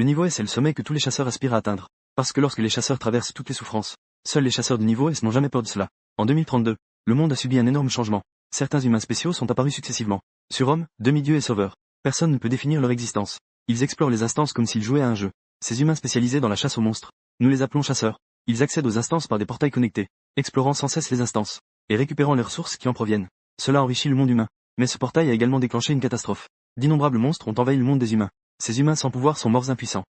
Le niveau S est le sommet que tous les chasseurs aspirent à atteindre. Parce que lorsque les chasseurs traversent toutes les souffrances, seuls les chasseurs de niveau S n'ont jamais peur de cela. En 2032, le monde a subi un énorme changement. Certains humains spéciaux sont apparus successivement. Surhomme, demi-dieu et sauveur. Personne ne peut définir leur existence. Ils explorent les instances comme s'ils jouaient à un jeu. Ces humains spécialisés dans la chasse aux monstres, nous les appelons chasseurs. Ils accèdent aux instances par des portails connectés, explorant sans cesse les instances, et récupérant les ressources qui en proviennent. Cela enrichit le monde humain. Mais ce portail a également déclenché une catastrophe. D'innombrables monstres ont envahi le monde des humains. Ces humains sans pouvoir sont morts impuissants.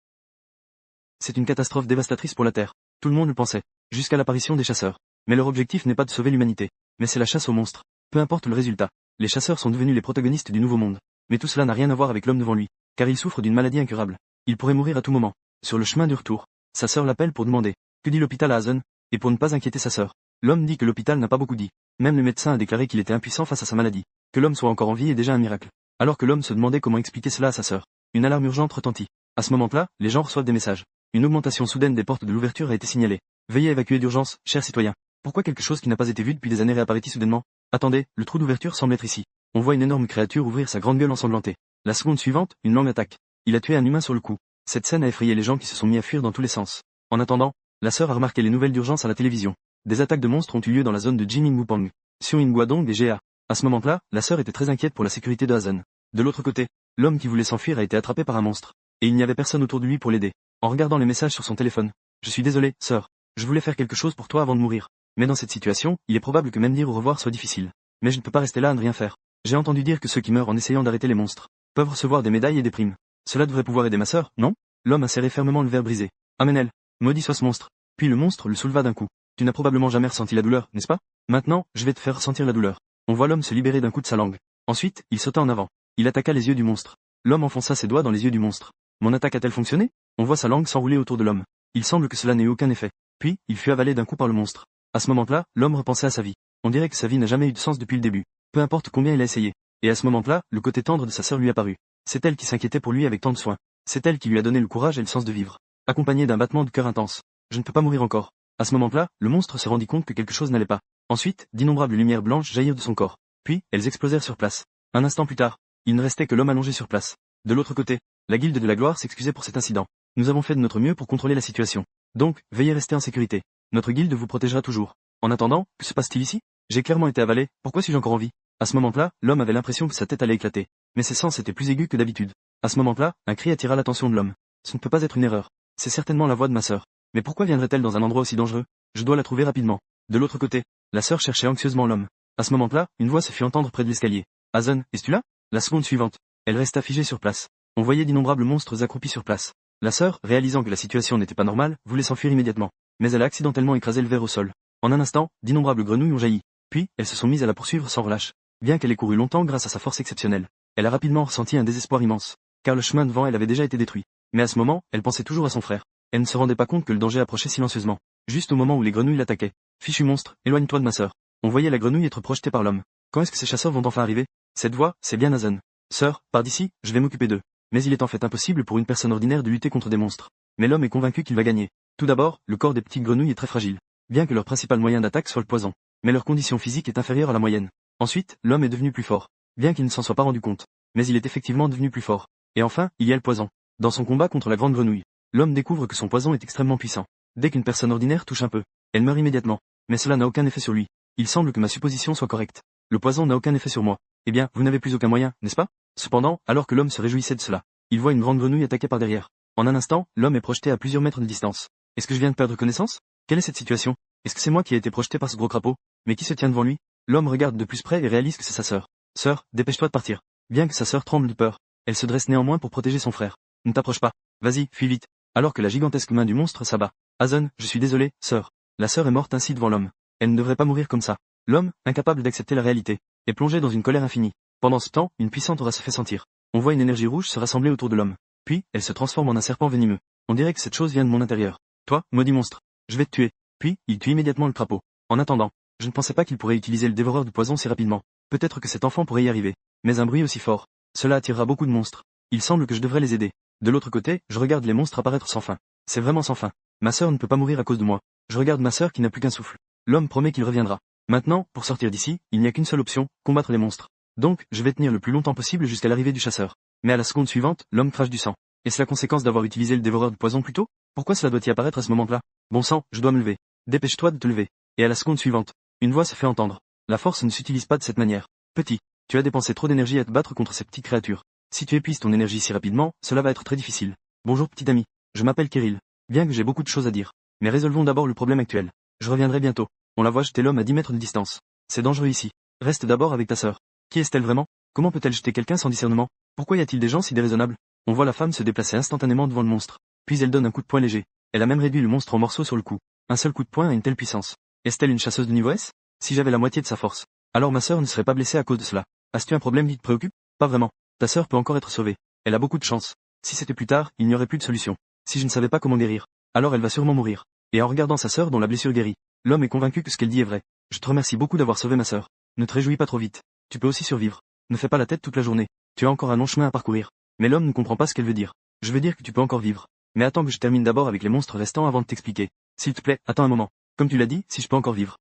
C'est une catastrophe dévastatrice pour la Terre. Tout le monde le pensait, jusqu'à l'apparition des chasseurs. Mais leur objectif n'est pas de sauver l'humanité, mais c'est la chasse aux monstres. Peu importe le résultat, les chasseurs sont devenus les protagonistes du nouveau monde. Mais tout cela n'a rien à voir avec l'homme devant lui, car il souffre d'une maladie incurable. Il pourrait mourir à tout moment. Sur le chemin du retour, sa sœur l'appelle pour demander « Que dit l'hôpital à Hazen ?» et pour ne pas inquiéter sa sœur. L'homme dit que l'hôpital n'a pas beaucoup dit. Même le médecin a déclaré qu'il était impuissant face à sa maladie. Que l'homme soit encore en vie est déjà un miracle. Alors que l'homme se demandait comment expliquer cela à sa sœur, une alarme urgente retentit. À ce moment-là, les gens reçoivent des messages. Une augmentation soudaine des portes de l'ouverture a été signalée. Veuillez évacuer d'urgence, chers citoyens. Pourquoi quelque chose qui n'a pas été vu depuis des années réapparaît-il soudainement? Attendez, le trou d'ouverture semble être ici. On voit une énorme créature ouvrir sa grande gueule ensanglantée. La seconde suivante, une langue attaque. Il a tué un humain sur le coup. Cette scène a effrayé les gens qui se sont mis à fuir dans tous les sens. En attendant, la sœur a remarqué les nouvelles d'urgence à la télévision. Des attaques de monstres ont eu lieu dans la zone de Jimingwupang, Xiongguadong et Ga. À ce moment-là, la sœur était très inquiète pour la sécurité de Hazen. De l'autre côté, l'homme qui voulait s'enfuir a été attrapé par un monstre. Et il n'y avait personne autour de lui pour l'aider. En regardant les messages sur son téléphone, je suis désolé, sœur. Je voulais faire quelque chose pour toi avant de mourir. Mais dans cette situation, il est probable que même dire au revoir soit difficile. Mais je ne peux pas rester là à ne rien faire. J'ai entendu dire que ceux qui meurent en essayant d'arrêter les monstres peuvent recevoir des médailles et des primes. Cela devrait pouvoir aider ma sœur, non? L'homme a serré fermement le verre brisé. Amenel. Maudit soit ce monstre. Puis le monstre le souleva d'un coup. Tu n'as probablement jamais ressenti la douleur, n'est-ce pas? Maintenant, je vais te faire ressentir la douleur. On voit l'homme se libérer d'un coup de sa langue. Ensuite, il sauta en avant. Il attaqua les yeux du monstre. L'homme enfonça ses doigts dans les yeux du monstre. Mon attaque a-t-elle fonctionné? On voit sa langue s'enrouler autour de l'homme. Il semble que cela n'ait eu aucun effet. Puis, il fut avalé d'un coup par le monstre. À ce moment-là, l'homme repensait à sa vie. On dirait que sa vie n'a jamais eu de sens depuis le début. Peu importe combien il a essayé. Et à ce moment-là, le côté tendre de sa sœur lui apparut. C'est elle qui s'inquiétait pour lui avec tant de soin. C'est elle qui lui a donné le courage et le sens de vivre. Accompagné d'un battement de cœur intense. Je ne peux pas mourir encore. À ce moment-là, le monstre se rendit compte que quelque chose n'allait pas. Ensuite, d'innombrables lumières blanches jaillirent de son corps. Puis, elles explosèrent sur place. Un instant plus tard, il ne restait que l'homme allongé sur place. De l'autre côté, la guilde de la gloire s'excusait pour cet incident. Nous avons fait de notre mieux pour contrôler la situation. Donc, veuillez rester en sécurité. Notre guilde vous protégera toujours. En attendant, que se passe-t-il ici? J'ai clairement été avalé, pourquoi suis-je encore en vie? À ce moment-là, l'homme avait l'impression que sa tête allait éclater. Mais ses sens étaient plus aigus que d'habitude. À ce moment-là, un cri attira l'attention de l'homme. Ce ne peut pas être une erreur. C'est certainement la voix de ma sœur. Mais pourquoi viendrait-elle dans un endroit aussi dangereux? Je dois la trouver rapidement. De l'autre côté, la sœur cherchait anxieusement l'homme. À ce moment-là, une voix se fit entendre près de l'escalier. Hazen, es-tu là? La seconde suivante, elle resta figée sur place. On voyait d'innombrables monstres accroupis sur place. La sœur, réalisant que la situation n'était pas normale, voulait s'enfuir immédiatement. Mais elle a accidentellement écrasé le verre au sol. En un instant, d'innombrables grenouilles ont jailli. Puis, elles se sont mises à la poursuivre sans relâche. Bien qu'elle ait couru longtemps grâce à sa force exceptionnelle, elle a rapidement ressenti un désespoir immense. Car le chemin devant elle avait déjà été détruit. Mais à ce moment, elle pensait toujours à son frère. Elle ne se rendait pas compte que le danger approchait silencieusement. Juste au moment où les grenouilles l'attaquaient. Fichu monstre, éloigne-toi de ma sœur. On voyait la grenouille être projetée par l'homme. Quand est-ce que ces chasseurs vont enfin arriver? Cette voix, c'est bien Hazen. Sœur, pars d'ici, je vais m'occuper d'eux. Mais il est en fait impossible pour une personne ordinaire de lutter contre des monstres. Mais l'homme est convaincu qu'il va gagner. Tout d'abord, le corps des petites grenouilles est très fragile. Bien que leur principal moyen d'attaque soit le poison. Mais leur condition physique est inférieure à la moyenne. Ensuite, l'homme est devenu plus fort. Bien qu'il ne s'en soit pas rendu compte. Mais il est effectivement devenu plus fort. Et enfin, il y a le poison. Dans son combat contre la grande grenouille, l'homme découvre que son poison est extrêmement puissant. Dès qu'une personne ordinaire touche un peu, elle meurt immédiatement. Mais cela n'a aucun effet sur lui. Il semble que ma supposition soit correcte. Le poison n'a aucun effet sur moi. Eh bien, vous n'avez plus aucun moyen, n'est-ce pas? Cependant, alors que l'homme se réjouissait de cela, il voit une grande grenouille attaquée par derrière. En un instant, l'homme est projeté à plusieurs mètres de distance. Est-ce que je viens de perdre connaissance? Quelle est cette situation? Est-ce que c'est moi qui ai été projeté par ce gros crapaud? Mais qui se tient devant lui? L'homme regarde de plus près et réalise que c'est sa sœur. Sœur, dépêche-toi de partir. Bien que sa sœur tremble de peur, elle se dresse néanmoins pour protéger son frère. Ne t'approche pas. Vas-y, fuis vite. Alors que la gigantesque main du monstre s'abat. Hazen, je suis désolé, sœur. La sœur est morte ainsi devant l'homme. Elle ne devrait pas mourir comme ça. L'homme, incapable d'accepter la réalité, est plongé dans une colère infinie. Pendant ce temps, une puissante aura se fait sentir. On voit une énergie rouge se rassembler autour de l'homme. Puis, elle se transforme en un serpent venimeux. On dirait que cette chose vient de mon intérieur. Toi, maudit monstre, je vais te tuer. Puis, il tue immédiatement le crapaud. En attendant, je ne pensais pas qu'il pourrait utiliser le dévoreur de poison si rapidement. Peut-être que cet enfant pourrait y arriver. Mais un bruit aussi fort, cela attirera beaucoup de monstres. Il semble que je devrais les aider. De l'autre côté, je regarde les monstres apparaître sans fin. C'est vraiment sans fin. Ma sœur ne peut pas mourir à cause de moi. Je regarde ma sœur qui n'a plus qu'un souffle. L'homme promet qu'il reviendra. Maintenant, pour sortir d'ici, il n'y a qu'une seule option, combattre les monstres. Donc, je vais tenir le plus longtemps possible jusqu'à l'arrivée du chasseur. Mais à la seconde suivante, l'homme crache du sang. Est-ce la conséquence d'avoir utilisé le dévoreur de poison plus tôt? Pourquoi cela doit y apparaître à ce moment-là? Bon sang, je dois me lever. Dépêche-toi de te lever. Et à la seconde suivante, une voix se fait entendre. La force ne s'utilise pas de cette manière. Petit, tu as dépensé trop d'énergie à te battre contre ces petites créatures. Si tu épuises ton énergie si rapidement, cela va être très difficile. Bonjour petit ami, je m'appelle Kirill. Bien que j'ai beaucoup de choses à dire. Mais résolvons d'abord le problème actuel. Je reviendrai bientôt. On la voit jeter l'homme à 10 mètres de distance. C'est dangereux ici. Reste d'abord avec ta sœur. Qui est-elle vraiment? Comment peut-elle jeter quelqu'un sans discernement? Pourquoi y a-t-il des gens si déraisonnables? On voit la femme se déplacer instantanément devant le monstre. Puis elle donne un coup de poing léger. Elle a même réduit le monstre en morceaux sur le coup. Un seul coup de poing a une telle puissance. Est-elle une chasseuse de niveau S? Si j'avais la moitié de sa force, alors ma sœur ne serait pas blessée à cause de cela. As-tu un problème qui te préoccupe? Pas vraiment. Ta sœur peut encore être sauvée. Elle a beaucoup de chance. Si c'était plus tard, il n'y aurait plus de solution. Si je ne savais pas comment guérir, alors elle va sûrement mourir. Et en regardant sa sœur dont la blessure guérit, l'homme est convaincu que ce qu'elle dit est vrai. Je te remercie beaucoup d'avoir sauvé ma sœur. Ne te réjouis pas trop vite. Tu peux aussi survivre. Ne fais pas la tête toute la journée. Tu as encore un long chemin à parcourir. Mais l'homme ne comprend pas ce qu'elle veut dire. Je veux dire que tu peux encore vivre. Mais attends que je termine d'abord avec les monstres restants avant de t'expliquer. S'il te plaît, attends un moment. Comme tu l'as dit, si je peux encore vivre.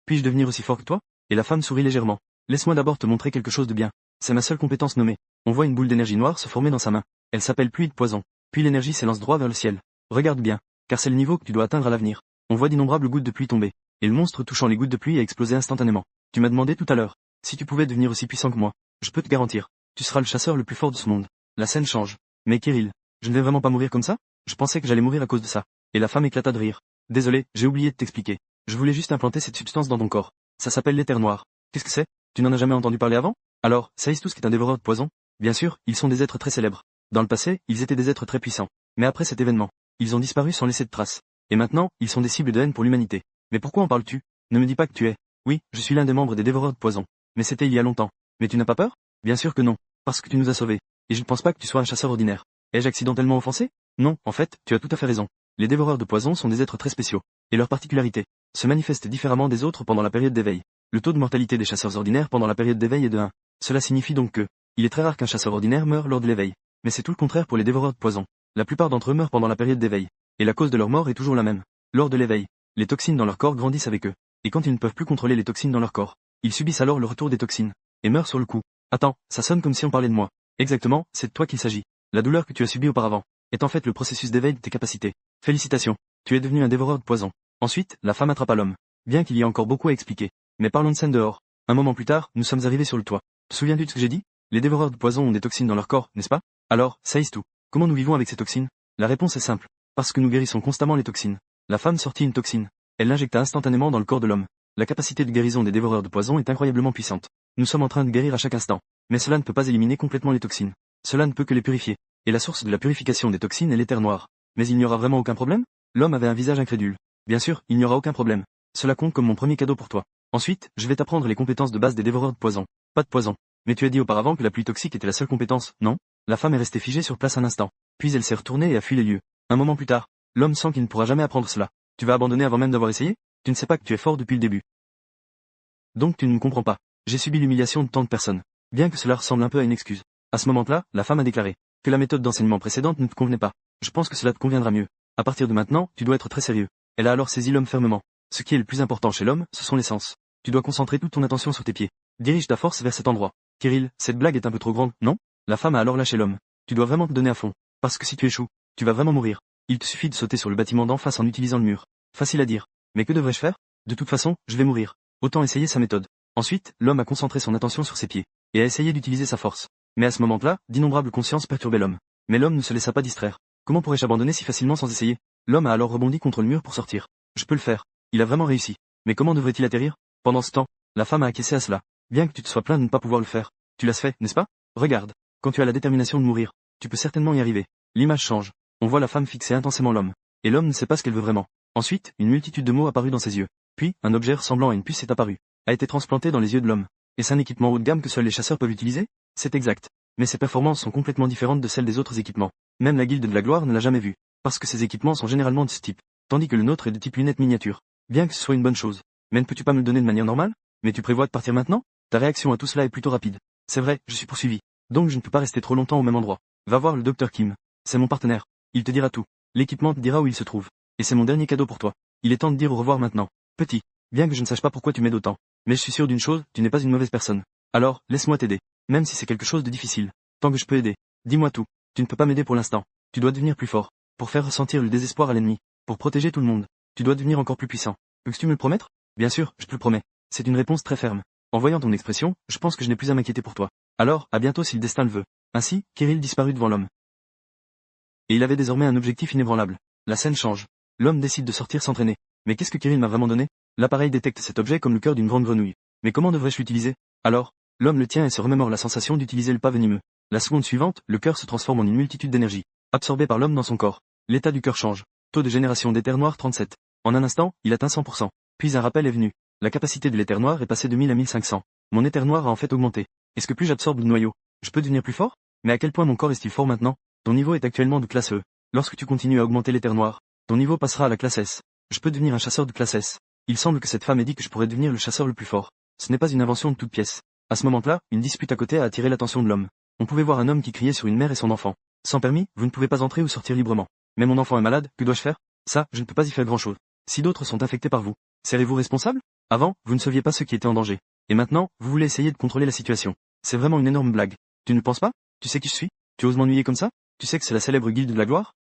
Puis-je devenir aussi fort que toi? Et la femme sourit légèrement. Laisse-moi d'abord te montrer quelque chose de bien. C'est ma seule compétence nommée. On voit une boule d'énergie noire se former dans sa main. Elle s'appelle pluie de poison. Puis l'énergie s'élance droit vers le ciel. Regarde bien, car c'est le niveau que tu dois atteindre à l'avenir. On voit d'innombrables gouttes de pluie tomber. Et le monstre touchant les gouttes de pluie a explosé instantanément. Tu m'as demandé tout à l'heure si tu pouvais devenir aussi puissant que moi. Je peux te garantir. Tu seras le chasseur le plus fort de ce monde. La scène change. Mais Kirill, je ne vais vraiment pas mourir comme ça? Je pensais que j'allais mourir à cause de ça. Et la femme éclata de rire. Désolé, j'ai oublié de t'expliquer. Je voulais juste implanter cette substance dans ton corps. Ça s'appelle l'éther noir. Qu'est-ce que c'est? Tu n'en as jamais entendu parler avant? Alors, savez-vous tous ce qu'est un dévoreur de poison? Bien sûr, ils sont des êtres très célèbres. Dans le passé, ils étaient des êtres très puissants. Mais après cet événement, ils ont disparu sans laisser de traces. Et maintenant, ils sont des cibles de haine pour l'humanité. Mais pourquoi en parles-tu? Ne me dis pas que tu es. Oui, je suis l'un des membres des dévoreurs de poison. Mais c'était il y a longtemps. Mais tu n'as pas peur? Bien sûr que non. Parce que tu nous as sauvés. Et je ne pense pas que tu sois un chasseur ordinaire. Ai-je accidentellement offensé? Non, en fait, tu as tout à fait raison. Les dévoreurs de poison sont des êtres très spéciaux. Et leur particularité se manifeste différemment des autres pendant la période d'éveil. Le taux de mortalité des chasseurs ordinaires pendant la période d'éveil est de 1. Cela signifie donc que, il est très rare qu'un chasseur ordinaire meure lors de l'éveil. Mais c'est tout le contraire pour les dévoreurs de poison. La plupart d'entre eux meurent pendant la période d'éveil. Et la cause de leur mort est toujours la même. Lors de l'éveil, les toxines dans leur corps grandissent avec eux. Et quand ils ne peuvent plus contrôler les toxines dans leur corps, ils subissent alors le retour des toxines. Et meurent sur le coup. Attends, ça sonne comme si on parlait de moi. Exactement, c'est de toi qu'il s'agit. La douleur que tu as subie auparavant est en fait le processus d'éveil de tes capacités. Félicitations. Tu es devenu un dévoreur de poison. Ensuite, la femme attrapa l'homme. Bien qu'il y ait encore beaucoup à expliquer. Mais parlons de scène dehors. Un moment plus tard, nous sommes arrivés sur le toit. Te souviens-tu de ce que j'ai dit? Les dévoreurs de poison ont des toxines dans leur corps, n'est-ce pas? Alors, ça tout. Comment nous vivons avec ces toxines? La réponse est simple. Parce que nous guérissons constamment les toxines. La femme sortit une toxine. Elle l'injecta instantanément dans le corps de l'homme. La capacité de guérison des dévoreurs de poison est incroyablement puissante. Nous sommes en train de guérir à chaque instant. Mais cela ne peut pas éliminer complètement les toxines. Cela ne peut que les purifier. Et la source de la purification des toxines est l'éther noir. Mais il n'y aura vraiment aucun problème? L'homme avait un visage incrédule. Bien sûr, il n'y aura aucun problème. Cela compte comme mon premier cadeau pour toi. Ensuite, je vais t'apprendre les compétences de base des dévoreurs de poison. Pas de poison. Mais tu as dit auparavant que la pluie toxique était la seule compétence, non? La femme est restée figée sur place un instant. Puis elle s'est retournée et a fui les lieux. Un moment plus tard, l'homme sent qu'il ne pourra jamais apprendre cela. Tu vas abandonner avant même d'avoir essayé? Tu ne sais pas que tu es fort depuis le début. Donc tu ne me comprends pas. J'ai subi l'humiliation de tant de personnes. Bien que cela ressemble un peu à une excuse. À ce moment-là, la femme a déclaré que la méthode d'enseignement précédente ne te convenait pas. Je pense que cela te conviendra mieux. À partir de maintenant, tu dois être très sérieux. Elle a alors saisi l'homme fermement. Ce qui est le plus important chez l'homme, ce sont les sens. Tu dois concentrer toute ton attention sur tes pieds. Dirige ta force vers cet endroit. Kirill, cette blague est un peu trop grande, non? La femme a alors lâché l'homme. Tu dois vraiment te donner à fond. Parce que si tu échoues, tu vas vraiment mourir. Il te suffit de sauter sur le bâtiment d'en face en utilisant le mur. Facile à dire. Mais que devrais-je faire? De toute façon, je vais mourir. Autant essayer sa méthode. Ensuite, l'homme a concentré son attention sur ses pieds. Et a essayé d'utiliser sa force. Mais à ce moment-là, d'innombrables consciences perturbaient l'homme. Mais l'homme ne se laissa pas distraire. Comment pourrais-je abandonner si facilement sans essayer? L'homme a alors rebondi contre le mur pour sortir. Je peux le faire. Il a vraiment réussi. Mais comment devrait-il atterrir? Pendant ce temps, la femme a acquiescé à cela. Bien que tu te sois plaint de ne pas pouvoir le faire. Tu l'as fait, n'est-ce pas? Regarde. Quand tu as la détermination de mourir, tu peux certainement y arriver. L'image change. On voit la femme fixer intensément l'homme. Et l'homme ne sait pas ce qu'elle veut vraiment. Ensuite, une multitude de mots apparut dans ses yeux. Puis, un objet ressemblant à une puce est apparu. A été transplanté dans les yeux de l'homme. Est-ce un équipement haut de gamme que seuls les chasseurs peuvent utiliser? C'est exact. Mais ses performances sont complètement différentes de celles des autres équipements. Même la guilde de la gloire ne l'a jamais vu. Parce que ces équipements sont généralement de ce type. Tandis que le nôtre est de type lunettes miniature. Bien que ce soit une bonne chose. Mais ne peux-tu pas me le donner de manière normale? Mais tu prévois de partir maintenant? Ta réaction à tout cela est plutôt rapide. C'est vrai, je suis poursuivi. Donc je ne peux pas rester trop longtemps au même endroit. Va voir le docteur Kim. C'est mon partenaire. Il te dira tout. L'équipement te dira où il se trouve. Et c'est mon dernier cadeau pour toi. Il est temps de dire au revoir maintenant. Petit. Bien que je ne sache pas pourquoi tu m'aides autant. Mais je suis sûr d'une chose, tu n'es pas une mauvaise personne. Alors, laisse-moi t'aider. Même si c'est quelque chose de difficile. Tant que je peux aider. Dis-moi tout. Tu ne peux pas m'aider pour l'instant. Tu dois devenir plus fort. Pour faire ressentir le désespoir à l'ennemi. Pour protéger tout le monde. Tu dois devenir encore plus puissant. Peux-tu me le promettre? Bien sûr, je te le promets. C'est une réponse très ferme. En voyant ton expression, je pense que je n'ai plus à m'inquiéter pour toi. Alors, à bientôt si le destin le veut. Ainsi, Kirill disparut devant l'homme. Et il avait désormais un objectif inébranlable. La scène change. L'homme décide de sortir s'entraîner. Mais qu'est-ce que Kirill m'a vraiment donné? L'appareil détecte cet objet comme le cœur d'une grande grenouille. Mais comment devrais-je l'utiliser? Alors, l'homme le tient et se remémore la sensation d'utiliser le pas venimeux. La seconde suivante, le cœur se transforme en une multitude d'énergie, absorbée par l'homme dans son corps. L'état du cœur change. Taux de génération d'éther noir 37. En un instant, il atteint 100%. Puis un rappel est venu. La capacité de l'éther noir est passée de 1000 à 1500. Mon éther noir a en fait augmenté. Est-ce que plus j'absorbe le noyau, je peux devenir plus fort? Mais à quel point mon corps est-il fort maintenant? Ton niveau est actuellement de classe E. Lorsque tu continues à augmenter l'éther noir, ton niveau passera à la classe S. Je peux devenir un chasseur de classe S. Il semble que cette femme ait dit que je pourrais devenir le chasseur le plus fort. Ce n'est pas une invention de toute pièce. À ce moment-là, une dispute à côté a attiré l'attention de l'homme. On pouvait voir un homme qui criait sur une mère et son enfant. Sans permis, vous ne pouvez pas entrer ou sortir librement. Mais mon enfant est malade, que dois-je faire? Ça, je ne peux pas y faire grand-chose. Si d'autres sont infectés par vous, serez-vous responsable? Avant, vous ne saviez pas ceux qui étaient en danger. Et maintenant, vous voulez essayer de contrôler la situation. C'est vraiment une énorme blague. Tu ne penses pas? Tu sais qui je suis? Tu oses m'ennuyer comme ça? Tu sais que c'est la célèbre guilde de la gloire?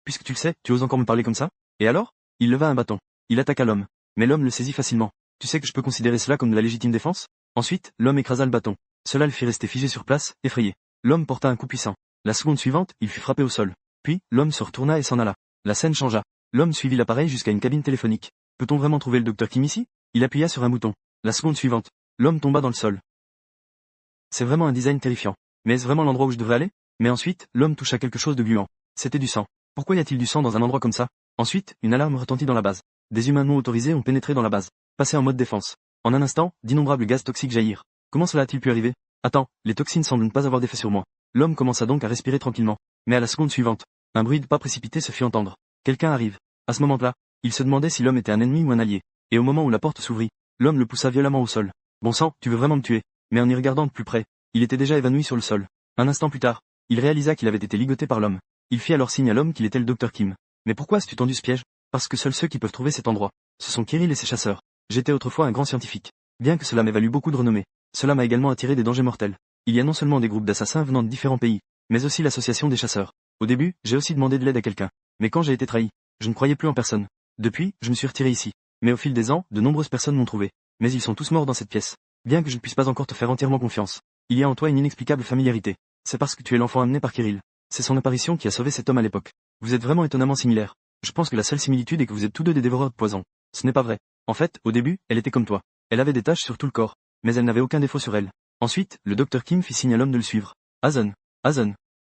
Puisque tu le sais, tu oses encore me parler comme ça? Et alors? Il leva un bâton. Il attaqua l'homme. Mais l'homme le saisit facilement. Tu sais que je peux considérer cela comme de la légitime défense? Ensuite, l'homme écrasa le bâton. Cela le fit rester figé sur place, effrayé. L'homme porta un coup puissant. La seconde suivante, il fut frappé au sol. Puis, l'homme se retourna et s'en alla. La scène changea. L'homme suivit l'appareil jusqu'à une cabine téléphonique. Peut-on vraiment trouver le docteur Kim ici? Il appuya sur un bouton. La seconde suivante. L'homme tomba dans le sol. C'est vraiment un design terrifiant. Mais est-ce vraiment l'endroit où je devrais aller? Mais ensuite, l'homme toucha quelque chose de gluant. C'était du sang. Pourquoi y a-t-il du sang dans un endroit comme ça? Ensuite, une alarme retentit dans la base. Des humains non autorisés ont pénétré dans la base. Passé en mode défense. En un instant, d'innombrables gaz toxiques jaillirent. Comment cela a-t-il pu arriver? Attends, les toxines semblent ne pas avoir d'effet sur moi. L'homme commença donc à respirer tranquillement. Mais à la seconde suivante, un bruit de pas précipité se fit entendre. Quelqu'un arrive. À ce moment-là, il se demandait si l'homme était un ennemi ou un allié. Et au moment où la porte s'ouvrit, l'homme le poussa violemment au sol. Bon sang, tu veux vraiment me tuer? Mais en y regardant de plus près, il était déjà évanoui sur le sol. Un instant plus tard, il réalisa qu'il avait été ligoté par l'homme. Il fit alors signe à l'homme qu'il était le docteur Kim. Mais pourquoi as-tu tendu ce piège? Parce que seuls ceux qui peuvent trouver cet endroit, ce sont Kirill et ses chasseurs. J'étais autrefois un grand scientifique. Bien que cela m'ait valu beaucoup de renommée, cela m'a également attiré des dangers mortels. Il y a non seulement des groupes d'assassins venant de différents pays, mais aussi l'association des chasseurs. Au début, j'ai aussi demandé de l'aide à quelqu'un. Mais quand j'ai été trahi, je ne croyais plus en personne. Depuis, je me suis retiré ici. Mais au fil des ans, de nombreuses personnes m'ont trouvé. Mais ils sont tous morts dans cette pièce. Bien que je ne puisse pas encore te faire entièrement confiance, il y a en toi une inexplicable familiarité. C'est parce que tu es l'enfant amené par Kirill. C'est son apparition qui a sauvé cet homme à l'époque. Vous êtes vraiment étonnamment similaires. Je pense que la seule similitude est que vous êtes tous deux des dévoreurs de poison. Ce n'est pas vrai. En fait, au début, elle était comme toi. Elle avait des taches sur tout le corps. Mais elle n'avait aucun défaut sur elle. Ensuite, le docteur Kim fit signe à l'homme de le suivre. Hazen,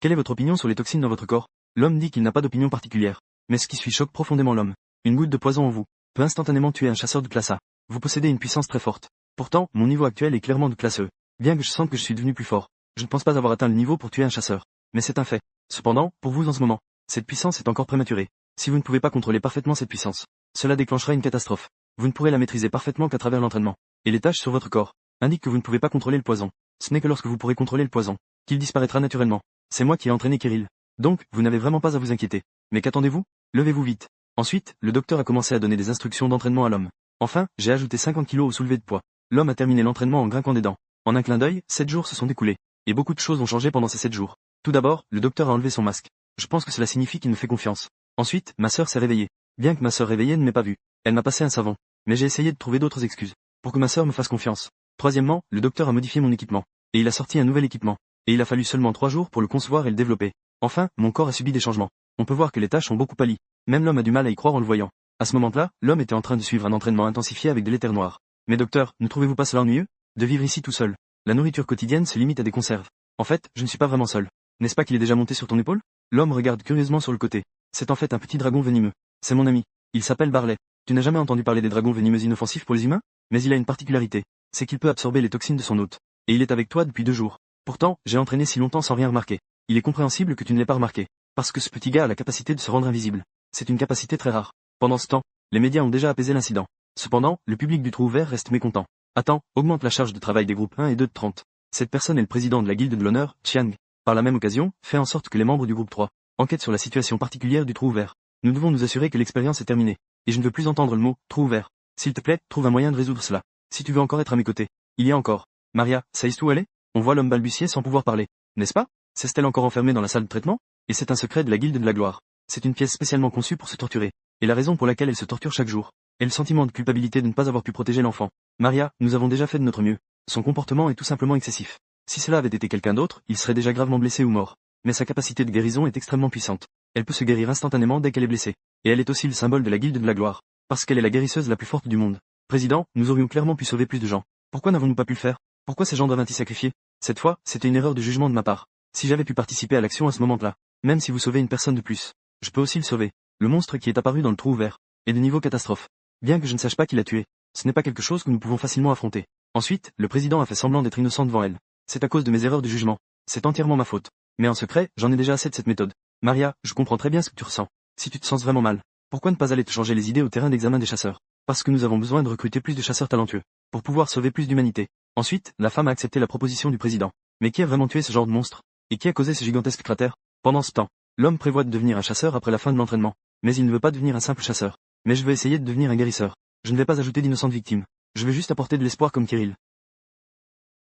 quelle est votre opinion sur les toxines dans votre corps? L'homme dit qu'il n'a pas d'opinion particulière. Mais ce qui suit choque profondément l'homme. Une goutte de poison en vous peut instantanément tuer un chasseur de classe A. Vous possédez une puissance très forte. Pourtant, mon niveau actuel est clairement de classe E. Bien que je sente que je suis devenu plus fort, je ne pense pas avoir atteint le niveau pour tuer un chasseur. Mais c'est un fait. Cependant, pour vous en ce moment, cette puissance est encore prématurée. Si vous ne pouvez pas contrôler parfaitement cette puissance, cela déclenchera une catastrophe. Vous ne pourrez la maîtriser parfaitement qu'à travers l'entraînement. Et les taches sur votre corps indiquent que vous ne pouvez pas contrôler le poison. Ce n'est que lorsque vous pourrez contrôler le poison qu'il disparaîtra naturellement. C'est moi qui ai entraîné Kirill. Donc, vous n'avez vraiment pas à vous inquiéter. Mais qu'attendez-vous? Levez-vous vite. Ensuite, le docteur a commencé à donner des instructions d'entraînement à l'homme. Enfin, j'ai ajouté 50 kilos au soulevé de poids. L'homme a terminé l'entraînement en grinquant des dents. En un clin d'œil, 7 jours se sont écoulés. Et beaucoup de choses ont changé pendant ces 7 jours. Tout d'abord, le docteur a enlevé son masque. Je pense que cela signifie qu'il me fait confiance. Ensuite, ma sœur s'est réveillée. Bien que ma sœur réveillée ne m'ait pas vu, elle m'a passé un savon. Mais j'ai essayé de trouver d'autres excuses pour que ma sœur me fasse confiance. Troisièmement, le docteur a modifié mon équipement. Et il a sorti un nouvel équipement. Et il a fallu seulement 3 jours pour le concevoir et le développer. Enfin, mon corps a subi des changements. On peut voir que les taches ont beaucoup pâli. Même l'homme a du mal à y croire en le voyant. À ce moment-là, l'homme était en train de suivre un entraînement intensifié avec de l'éther noir. Mais docteur, ne trouvez-vous pas cela ennuyeux? De vivre ici tout seul. La nourriture quotidienne se limite à des conserves. En fait, je ne suis pas vraiment seul. N'est-ce pas qu'il est déjà monté sur ton épaule? L'homme regarde curieusement sur le côté. C'est en fait un petit dragon venimeux. C'est mon ami. Il s'appelle Barley. Tu n'as jamais entendu parler des dragons venimeux inoffensifs pour les humains? Mais il a une particularité. C'est qu'il peut absorber les toxines de son hôte. Et il est avec toi depuis 2 jours. Pourtant, j'ai entraîné si longtemps sans rien remarquer. Il est compréhensible que tu ne l'aies pas remarqué. Parce que ce petit gars a la capacité de se rendre invisible. C'est une capacité très rare. Pendant ce temps, les médias ont déjà apaisé l'incident. Cependant, le public du trou ouvert reste mécontent. Attends, augmente la charge de travail des groupes 1 et 2 de 30. Cette personne est le président de la guilde de l'honneur, Chiang. Par la même occasion, fait en sorte que les membres du groupe 3 enquêtent sur la situation particulière du trou ouvert. Nous devons nous assurer que l'expérience est terminée. Et je ne veux plus entendre le mot trou ouvert. S'il te plaît, trouve un moyen de résoudre cela. Si tu veux encore être à mes côtés. Il y a encore. Maria, sais-tu où elle est? On voit l'homme balbutier sans pouvoir parler. N'est-ce pas? S'est-elle encore enfermée dans la salle de traitement? Et c'est un secret de la Guilde de la Gloire. C'est une pièce spécialement conçue pour se torturer. Et la raison pour laquelle elle se torture chaque jour. Et le sentiment de culpabilité de ne pas avoir pu protéger l'enfant. Maria, nous avons déjà fait de notre mieux. Son comportement est tout simplement excessif. Si cela avait été quelqu'un d'autre, il serait déjà gravement blessé ou mort. Mais sa capacité de guérison est extrêmement puissante. Elle peut se guérir instantanément dès qu'elle est blessée. Et elle est aussi le symbole de la Guilde de la Gloire. Parce qu'elle est la guérisseuse la plus forte du monde. Président, nous aurions clairement pu sauver plus de gens. Pourquoi n'avons-nous pas pu le faire? Pourquoi ces gens doivent-ils sacrifier? Cette fois, c'était une erreur de jugement de ma part. Si j'avais pu participer à l'action à ce moment-là, même si vous sauvez une personne de plus, je peux aussi le sauver. Le monstre qui est apparu dans le trou ouvert est de niveau catastrophe. Bien que je ne sache pas qui l'a tué, ce n'est pas quelque chose que nous pouvons facilement affronter. Ensuite, le président a fait semblant d'être innocent devant elle. C'est à cause de mes erreurs de jugement. C'est entièrement ma faute. Mais en secret, j'en ai déjà assez de cette méthode. Maria, je comprends très bien ce que tu ressens. Si tu te sens vraiment mal, pourquoi ne pas aller te changer les idées au terrain d'examen des chasseurs? Parce que nous avons besoin de recruter plus de chasseurs talentueux, pour pouvoir sauver plus d'humanité. Ensuite, la femme a accepté la proposition du président. Mais qui a vraiment tué ce genre de monstre? Et qui a causé ce gigantesque cratère? Pendant ce temps, l'homme prévoit de devenir un chasseur après la fin de l'entraînement. Mais il ne veut pas devenir un simple chasseur. Mais je veux essayer de devenir un guérisseur. Je ne vais pas ajouter d'innocentes victimes. Je vais juste apporter de l'espoir comme Kirill.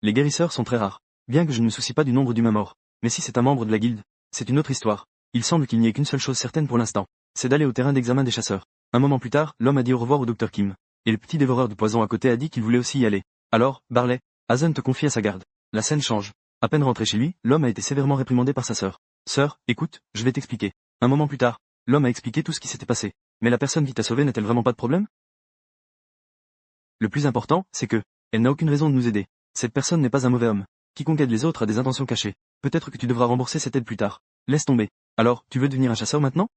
Les guérisseurs sont très rares. Bien que je ne me soucie pas du nombre d'humains morts. Mais si c'est un membre de la guilde, c'est une autre histoire. Il semble qu'il n'y ait qu'une seule chose certaine pour l'instant. C'est d'aller au terrain d'examen des chasseurs. Un moment plus tard, l'homme a dit au revoir au docteur Kim. Et le petit dévoreur de poison à côté a dit qu'il voulait aussi y aller. Alors, Barley, Hazen te confie à sa garde. La scène change. À peine rentré chez lui, l'homme a été sévèrement réprimandé par sa sœur. Sœur, écoute, je vais t'expliquer. Un moment plus tard, l'homme a expliqué tout ce qui s'était passé. Mais la personne qui t'a sauvé n'a-t-elle vraiment pas de problème? Le plus important, c'est que, elle n'a aucune raison de nous aider. Cette personne n'est pas un mauvais homme. Quiconque aide les autres a des intentions cachées. Peut-être que tu devras rembourser cette aide plus tard. Laisse tomber. Alors, tu veux devenir un chasseur maintenant?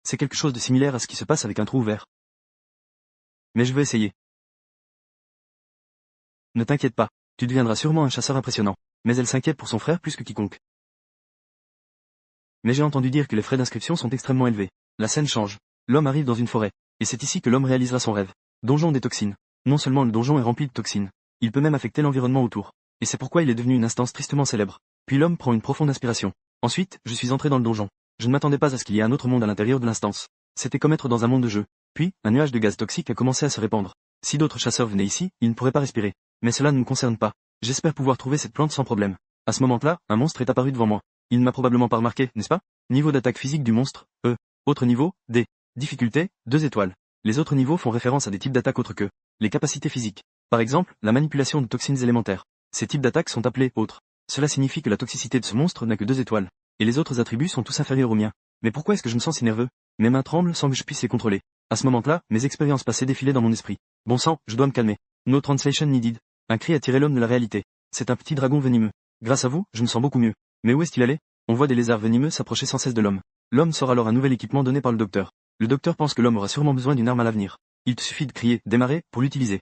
C'est quelque chose de similaire à ce qui se passe avec un trou ouvert. Mais je veux essayer. Ne t'inquiète pas, tu deviendras sûrement un chasseur impressionnant. Mais elle s'inquiète pour son frère plus que quiconque. Mais j'ai entendu dire que les frais d'inscription sont extrêmement élevés. La scène change. L'homme arrive dans une forêt. Et c'est ici que l'homme réalisera son rêve. Donjon des toxines. Non seulement le donjon est rempli de toxines, il peut même affecter l'environnement autour. Et c'est pourquoi il est devenu une instance tristement célèbre. Puis l'homme prend une profonde inspiration. Ensuite, je suis entré dans le donjon. Je ne m'attendais pas à ce qu'il y ait un autre monde à l'intérieur de l'instance. C'était comme être dans un monde de jeu. Puis, un nuage de gaz toxique a commencé à se répandre. Si d'autres chasseurs venaient ici, ils ne pourraient pas respirer. Mais cela ne me concerne pas. J'espère pouvoir trouver cette plante sans problème. À ce moment-là, un monstre est apparu devant moi. Il ne m'a probablement pas remarqué, n'est-ce pas? Niveau d'attaque physique du monstre, E. Autre niveau, D. Difficulté, 2 étoiles. Les autres niveaux font référence à des types d'attaques autres que les capacités physiques. Par exemple, la manipulation de toxines élémentaires. Ces types d'attaques sont appelés autres. Cela signifie que la toxicité de ce monstre n'a que 2 étoiles. Et les autres attributs sont tous inférieurs aux miens. Mais pourquoi est-ce que je me sens si nerveux? Mes mains tremblent sans que je puisse les contrôler. À ce moment-là, mes expériences passées défilaient dans mon esprit. Bon sang, je dois me calmer. No translation needed. Un cri a tiré l'homme de la réalité. C'est un petit dragon venimeux. Grâce à vous, je me sens beaucoup mieux. Mais où est-il allé? On voit des lézards venimeux s'approcher sans cesse de l'homme. L'homme sort alors un nouvel équipement donné par le docteur. Le docteur pense que l'homme aura sûrement besoin d'une arme à l'avenir. Il te suffit de crier « Démarrer » pour l'utiliser.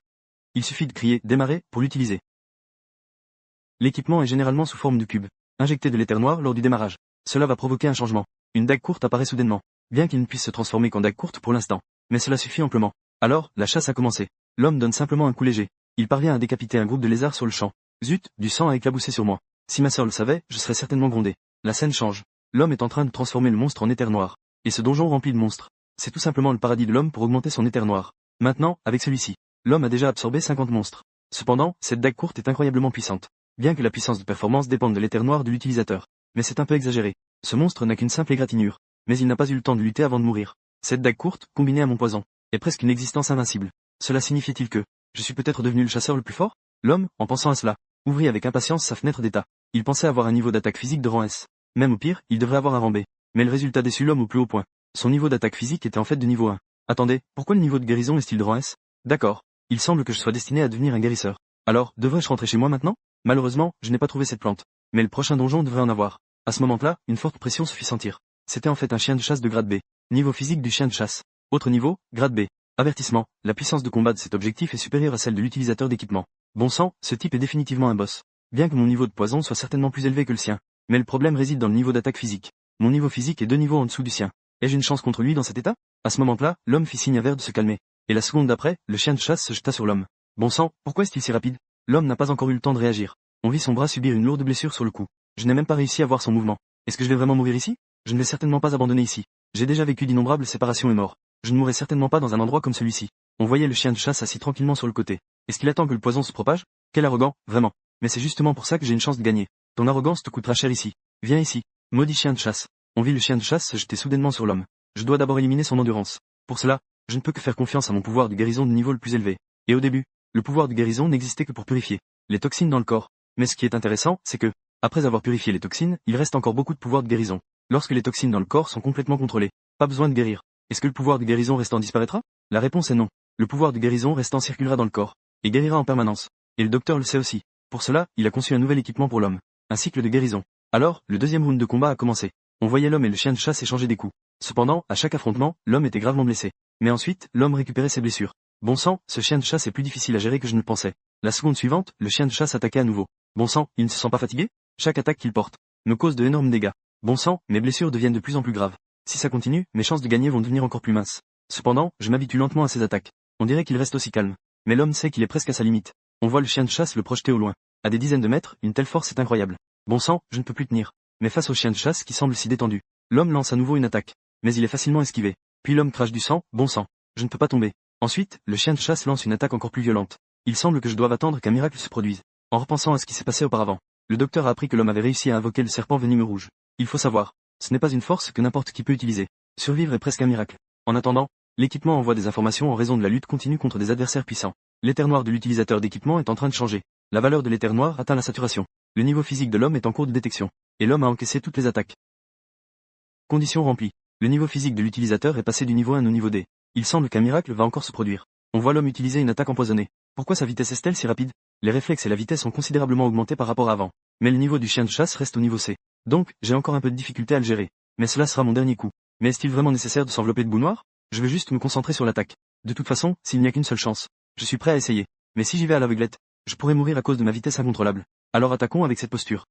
Il suffit de crier « Démarrer » pour l'utiliser. L'équipement est généralement sous forme de cube. Injecter de l'éther noir lors du démarrage. Cela va provoquer un changement. Une dague courte apparaît soudainement. Bien qu'il ne puisse se transformer qu'en dague courte pour l'instant. Mais cela suffit amplement. Alors, la chasse a commencé. L'homme donne simplement un coup léger. Il parvient à décapiter un groupe de lézards sur le champ. Zut, du sang a éclaboussé sur moi. Si ma sœur le savait, je serais certainement grondé. La scène change. L'homme est en train de transformer le monstre en éther noir. Et ce donjon rempli de monstres. C'est tout simplement le paradis de l'homme pour augmenter son éther noir. Maintenant, avec celui-ci, l'homme a déjà absorbé 50 monstres. Cependant, cette dague courte est incroyablement puissante. Bien que la puissance de performance dépende de l'éther noir de l'utilisateur. Mais c'est un peu exagéré. Ce monstre n'a qu'une simple égratignure. Mais il n'a pas eu le temps de lutter avant de mourir. Cette dague courte, combinée à mon poison, est presque une existence invincible. Cela signifie-t-il que je suis peut-être devenu le chasseur le plus fort? L'homme, en pensant à cela, ouvrit avec impatience sa fenêtre d'état. Il pensait avoir un niveau d'attaque physique de rang S. Même au pire, il devrait avoir un rang B. Mais le résultat déçut l'homme au plus haut point. Son niveau d'attaque physique était en fait de niveau 1. Attendez, pourquoi le niveau de guérison est-il de rang S? D'accord. Il semble que je sois destiné à devenir un guérisseur. Alors, devrais-je rentrer chez moi maintenant? Malheureusement, je n'ai pas trouvé cette plante. Mais le prochain donjon devrait en avoir. À ce moment-là, une forte pression se fit sentir. C'était en fait un chien de chasse de grade B. Niveau physique du chien de chasse. Autre niveau, grade B. Avertissement, la puissance de combat de cet objectif est supérieure à celle de l'utilisateur d'équipement. Bon sang, ce type est définitivement un boss. Bien que mon niveau de poison soit certainement plus élevé que le sien. Mais le problème réside dans le niveau d'attaque physique. Mon niveau physique est 2 niveaux en dessous du sien. Ai-je une chance contre lui dans cet état? À ce moment-là, l'homme fit signe à Vert de se calmer. Et la seconde d'après, le chien de chasse se jeta sur l'homme. Bon sang, pourquoi est-il si rapide? L'homme n'a pas encore eu le temps de réagir. On vit son bras subir une lourde blessure sur le cou. Je n'ai même pas réussi à voir son mouvement. Est-ce que je vais vraiment mourir ici? Je ne vais certainement pas abandonner ici. J'ai déjà vécu d'innombrables séparations et morts. Je ne mourrai certainement pas dans un endroit comme celui-ci. On voyait le chien de chasse assis tranquillement sur le côté. Est-ce qu'il attend que le poison se propage? Quel arrogant, vraiment. Mais c'est justement pour ça que j'ai une chance de gagner. Ton arrogance te coûtera cher ici. Viens ici. Maudit chien de chasse. On vit le chien de chasse se jeter soudainement sur l'homme. Je dois d'abord éliminer son endurance. Pour cela, je ne peux que faire confiance à mon pouvoir de guérison de niveau le plus élevé. Et au début, le pouvoir de guérison n'existait que pour purifier les toxines dans le corps. Mais ce qui est intéressant, c'est que, après avoir purifié les toxines, il reste encore beaucoup de pouvoir de guérison. Lorsque les toxines dans le corps sont complètement contrôlées, pas besoin de guérir. Est-ce que le pouvoir de guérison restant disparaîtra? La réponse est non. Le pouvoir de guérison restant circulera dans le corps, et guérira en permanence. Et le docteur le sait aussi. Pour cela, il a conçu un nouvel équipement pour l'homme. Un cycle de guérison. Alors, le deuxième round de combat a commencé. On voyait l'homme et le chien de chasse échanger des coups. Cependant, à chaque affrontement, l'homme était gravement blessé. Mais ensuite, l'homme récupérait ses blessures. Bon sang, ce chien de chasse est plus difficile à gérer que je ne le pensais. La seconde suivante, le chien de chasse attaquait à nouveau. Bon sang, il ne se sent pas fatigué? Chaque attaque qu'il porte me cause de énormes dégâts. Bon sang, mes blessures deviennent de plus en plus graves. Si ça continue, mes chances de gagner vont devenir encore plus minces. Cependant, je m'habitue lentement à ces attaques. On dirait qu'il reste aussi calme. Mais l'homme sait qu'il est presque à sa limite. On voit le chien de chasse le projeter au loin. À des dizaines de mètres, une telle force est incroyable. Bon sang, je ne peux plus tenir. Mais face au chien de chasse qui semble si détendu, l'homme lance à nouveau une attaque. Mais il est facilement esquivé. Puis l'homme crache du sang, bon sang. Je ne peux pas tomber. Ensuite, le chien de chasse lance une attaque encore plus violente. Il semble que je doive attendre qu'un miracle se produise. En repensant à ce qui s'est passé auparavant, le docteur a appris que l'homme avait réussi à invoquer le serpent venimeux rouge. Il faut savoir, ce n'est pas une force que n'importe qui peut utiliser. Survivre est presque un miracle. En attendant, l'équipement envoie des informations en raison de la lutte continue contre des adversaires puissants. L'éther noir de l'utilisateur d'équipement est en train de changer. La valeur de l'éther noir atteint la saturation. Le niveau physique de l'homme est en cours de détection. Et l'homme a encaissé toutes les attaques. Condition remplie. Le niveau physique de l'utilisateur est passé du niveau 1 au niveau D. Il semble qu'un miracle va encore se produire. On voit l'homme utiliser une attaque empoisonnée. Pourquoi sa vitesse est-elle si rapide? Les réflexes et la vitesse ont considérablement augmenté par rapport à avant. Mais le niveau du chien de chasse reste au niveau C. Donc, j'ai encore un peu de difficulté à le gérer. Mais cela sera mon dernier coup. Mais est-il vraiment nécessaire de s'envelopper de boue noire? Je vais juste me concentrer sur l'attaque. De toute façon, s'il n'y a qu'une seule chance, je suis prêt à essayer. Mais si j'y vais à l'aveuglette, je pourrais mourir à cause de ma vitesse incontrôlable. Alors attaquons avec cette posture.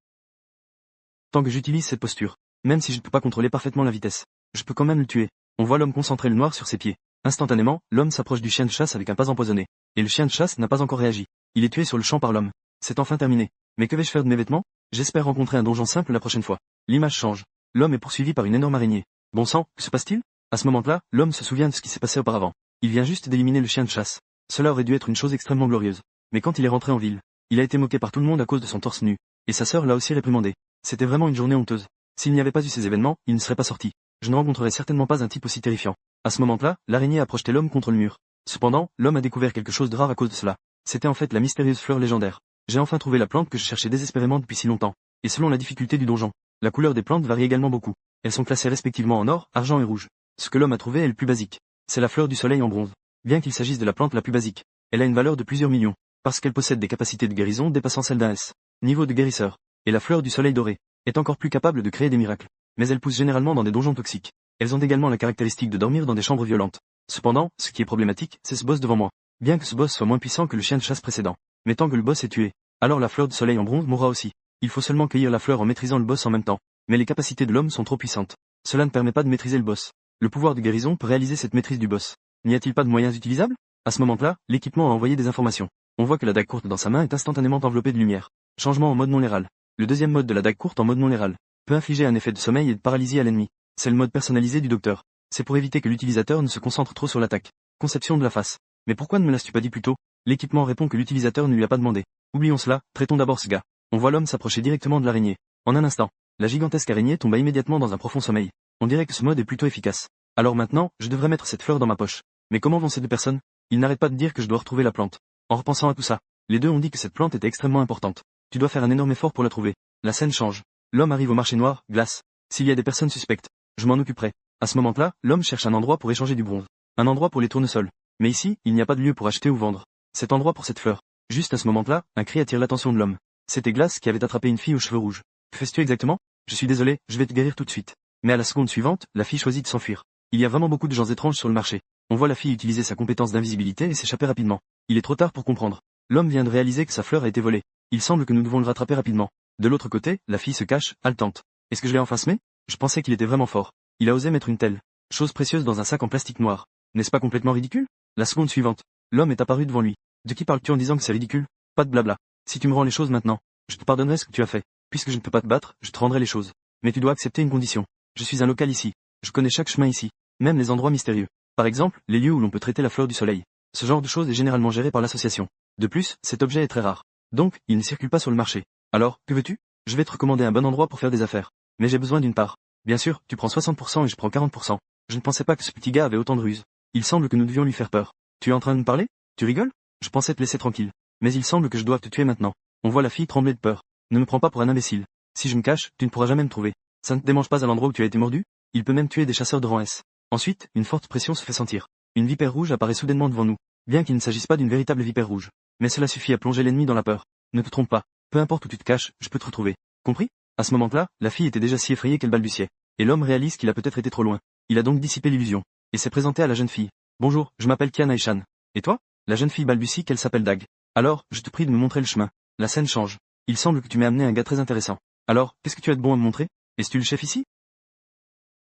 Tant que j'utilise cette posture, même si je ne peux pas contrôler parfaitement la vitesse, je peux quand même le tuer. On voit l'homme concentrer le noir sur ses pieds. Instantanément, l'homme s'approche du chien de chasse avec un pas empoisonné. Et le chien de chasse n'a pas encore réagi. Il est tué sur le champ par l'homme. C'est enfin terminé. Mais que vais-je faire de mes vêtements? J'espère rencontrer un donjon simple la prochaine fois. L'image change. L'homme est poursuivi par une énorme araignée. Bon sang, que se passe-t-il? À ce moment-là, l'homme se souvient de ce qui s'est passé auparavant. Il vient juste d'éliminer le chien de chasse. Cela aurait dû être une chose extrêmement glorieuse. Mais quand il est rentré en ville, il a été moqué par tout le monde à cause de son torse nu. Et sa sœur l'a aussi réprimandé. C'était vraiment une journée honteuse. S'il n'y avait pas eu ces événements, il ne serait pas sorti. Je ne rencontrerais certainement pas un type aussi terrifiant. À ce moment-là, l'araignée a projeté l'homme contre le mur. Cependant, l'homme a découvert quelque chose de rare à cause de cela. C'était en fait la mystérieuse fleur légendaire. J'ai enfin trouvé la plante que je cherchais désespérément depuis si longtemps. Et selon la difficulté du donjon, la couleur des plantes varie également beaucoup. Elles sont classées respectivement en or, argent et rouge. Ce que l'homme a trouvé est le plus basique. C'est la fleur du soleil en bronze. Bien qu'il s'agisse de la plante la plus basique, elle a une valeur de plusieurs millions, parce qu'elle possède des capacités de guérison dépassant celles d'un S. Niveau de guérisseur. Et la fleur du soleil doré est encore plus capable de créer des miracles. Mais elles poussent généralement dans des donjons toxiques. Elles ont également la caractéristique de dormir dans des chambres violentes. Cependant, ce qui est problématique, c'est ce boss devant moi. Bien que ce boss soit moins puissant que le chien de chasse précédent. Mais tant que le boss est tué, alors la fleur du soleil en bronze mourra aussi. Il faut seulement cueillir la fleur en maîtrisant le boss en même temps. Mais les capacités de l'homme sont trop puissantes. Cela ne permet pas de maîtriser le boss. Le pouvoir de guérison peut réaliser cette maîtrise du boss. N'y a-t-il pas de moyens utilisables? À ce moment-là, l'équipement a envoyé des informations. On voit que la dague courte dans sa main est instantanément enveloppée de lumière. Changement en mode non léral. Le deuxième mode de la dague courte en mode non léral peut infliger un effet de sommeil et de paralysie à l'ennemi. C'est le mode personnalisé du docteur. C'est pour éviter que l'utilisateur ne se concentre trop sur l'attaque. Conception de la face. Mais pourquoi ne me l'as-tu pas dit plus tôt? L'équipement répond que l'utilisateur ne lui a pas demandé. Oublions cela, traitons d'abord ce gars. On voit l'homme s'approcher directement de l'araignée. En un instant, la gigantesque araignée tomba immédiatement dans un profond sommeil. On dirait que ce mode est plutôt efficace. Alors maintenant, je devrais mettre cette fleur dans ma poche. Mais comment vont ces deux personnes? Ils n'arrêtent pas de dire que je dois retrouver la plante. En repensant à tout ça, les deux ont dit que cette plante était extrêmement importante. Tu dois faire un énorme effort pour la trouver. La scène change. L'homme arrive au marché noir, glace. S'il y a des personnes suspectes, je m'en occuperai. À ce moment-là, l'homme cherche un endroit pour échanger du bronze. Un endroit pour les tournesols. Mais ici, il n'y a pas de lieu pour acheter ou vendre. Cet endroit pour cette fleur. Juste à ce moment-là, un cri attire l'attention de l'homme. C'était Glace qui avait attrapé une fille aux cheveux rouges. Que fais-tu exactement? Je suis désolé, je vais te guérir tout de suite. Mais à la seconde suivante, la fille choisit de s'enfuir. Il y a vraiment beaucoup de gens étranges sur le marché. On voit la fille utiliser sa compétence d'invisibilité et s'échapper rapidement. Il est trop tard pour comprendre. L'homme vient de réaliser que sa fleur a été volée. Il semble que nous devons le rattraper rapidement. De l'autre côté, la fille se cache, haletante. Est-ce que je l'ai enfin semé? Je pensais qu'il était vraiment fort. Il a osé mettre une telle chose précieuse dans un sac en plastique noir. N'est-ce pas complètement ridicule? La seconde suivante, l'homme est apparu devant lui. De qui parles-tu en disant que c'est ridicule? Pas de blabla. Si tu me rends les choses maintenant, je te pardonnerai ce que tu as fait. Puisque je ne peux pas te battre, je te rendrai les choses. Mais tu dois accepter une condition. Je suis un local ici. Je connais chaque chemin ici. Même les endroits mystérieux. Par exemple, les lieux où l'on peut traiter la fleur du soleil. Ce genre de choses est généralement géré par l'association. De plus, cet objet est très rare. Donc, il ne circule pas sur le marché. Alors, que veux-tu? Je vais te recommander un bon endroit pour faire des affaires. Mais j'ai besoin d'une part. Bien sûr, tu prends 60% et je prends 40%. Je ne pensais pas que ce petit gars avait autant de ruse. Il semble que nous devions lui faire peur. Tu es en train de me parler? Tu rigoles? Je pensais te laisser tranquille. Mais il semble que je doive te tuer maintenant. On voit la fille trembler de peur. Ne me prends pas pour un imbécile. Si je me cache, tu ne pourras jamais me trouver. Ça ne te démange pas à l'endroit où tu as été mordu? Il peut même tuer des chasseurs de rang S. Ensuite, une forte pression se fait sentir. Une vipère rouge apparaît soudainement devant nous, bien qu'il ne s'agisse pas d'une véritable vipère rouge. Mais cela suffit à plonger l'ennemi dans la peur. Ne te trompe pas. Peu importe où tu te caches, je peux te retrouver. Compris? À ce moment-là, la fille était déjà si effrayée qu'elle balbutiait. Et l'homme réalise qu'il a peut-être été trop loin. Il a donc dissipé l'illusion. Et s'est présenté à la jeune fille. Bonjour, je m'appelle Kian Aishan. Et toi? La jeune fille balbutie qu'elle s'appelle Dag. Alors, je te prie de me montrer le chemin. La scène change. Il semble que tu m'aies amené un gars très intéressant. Alors, qu'est-ce que tu as de bon à me montrer? Es-tu le chef ici?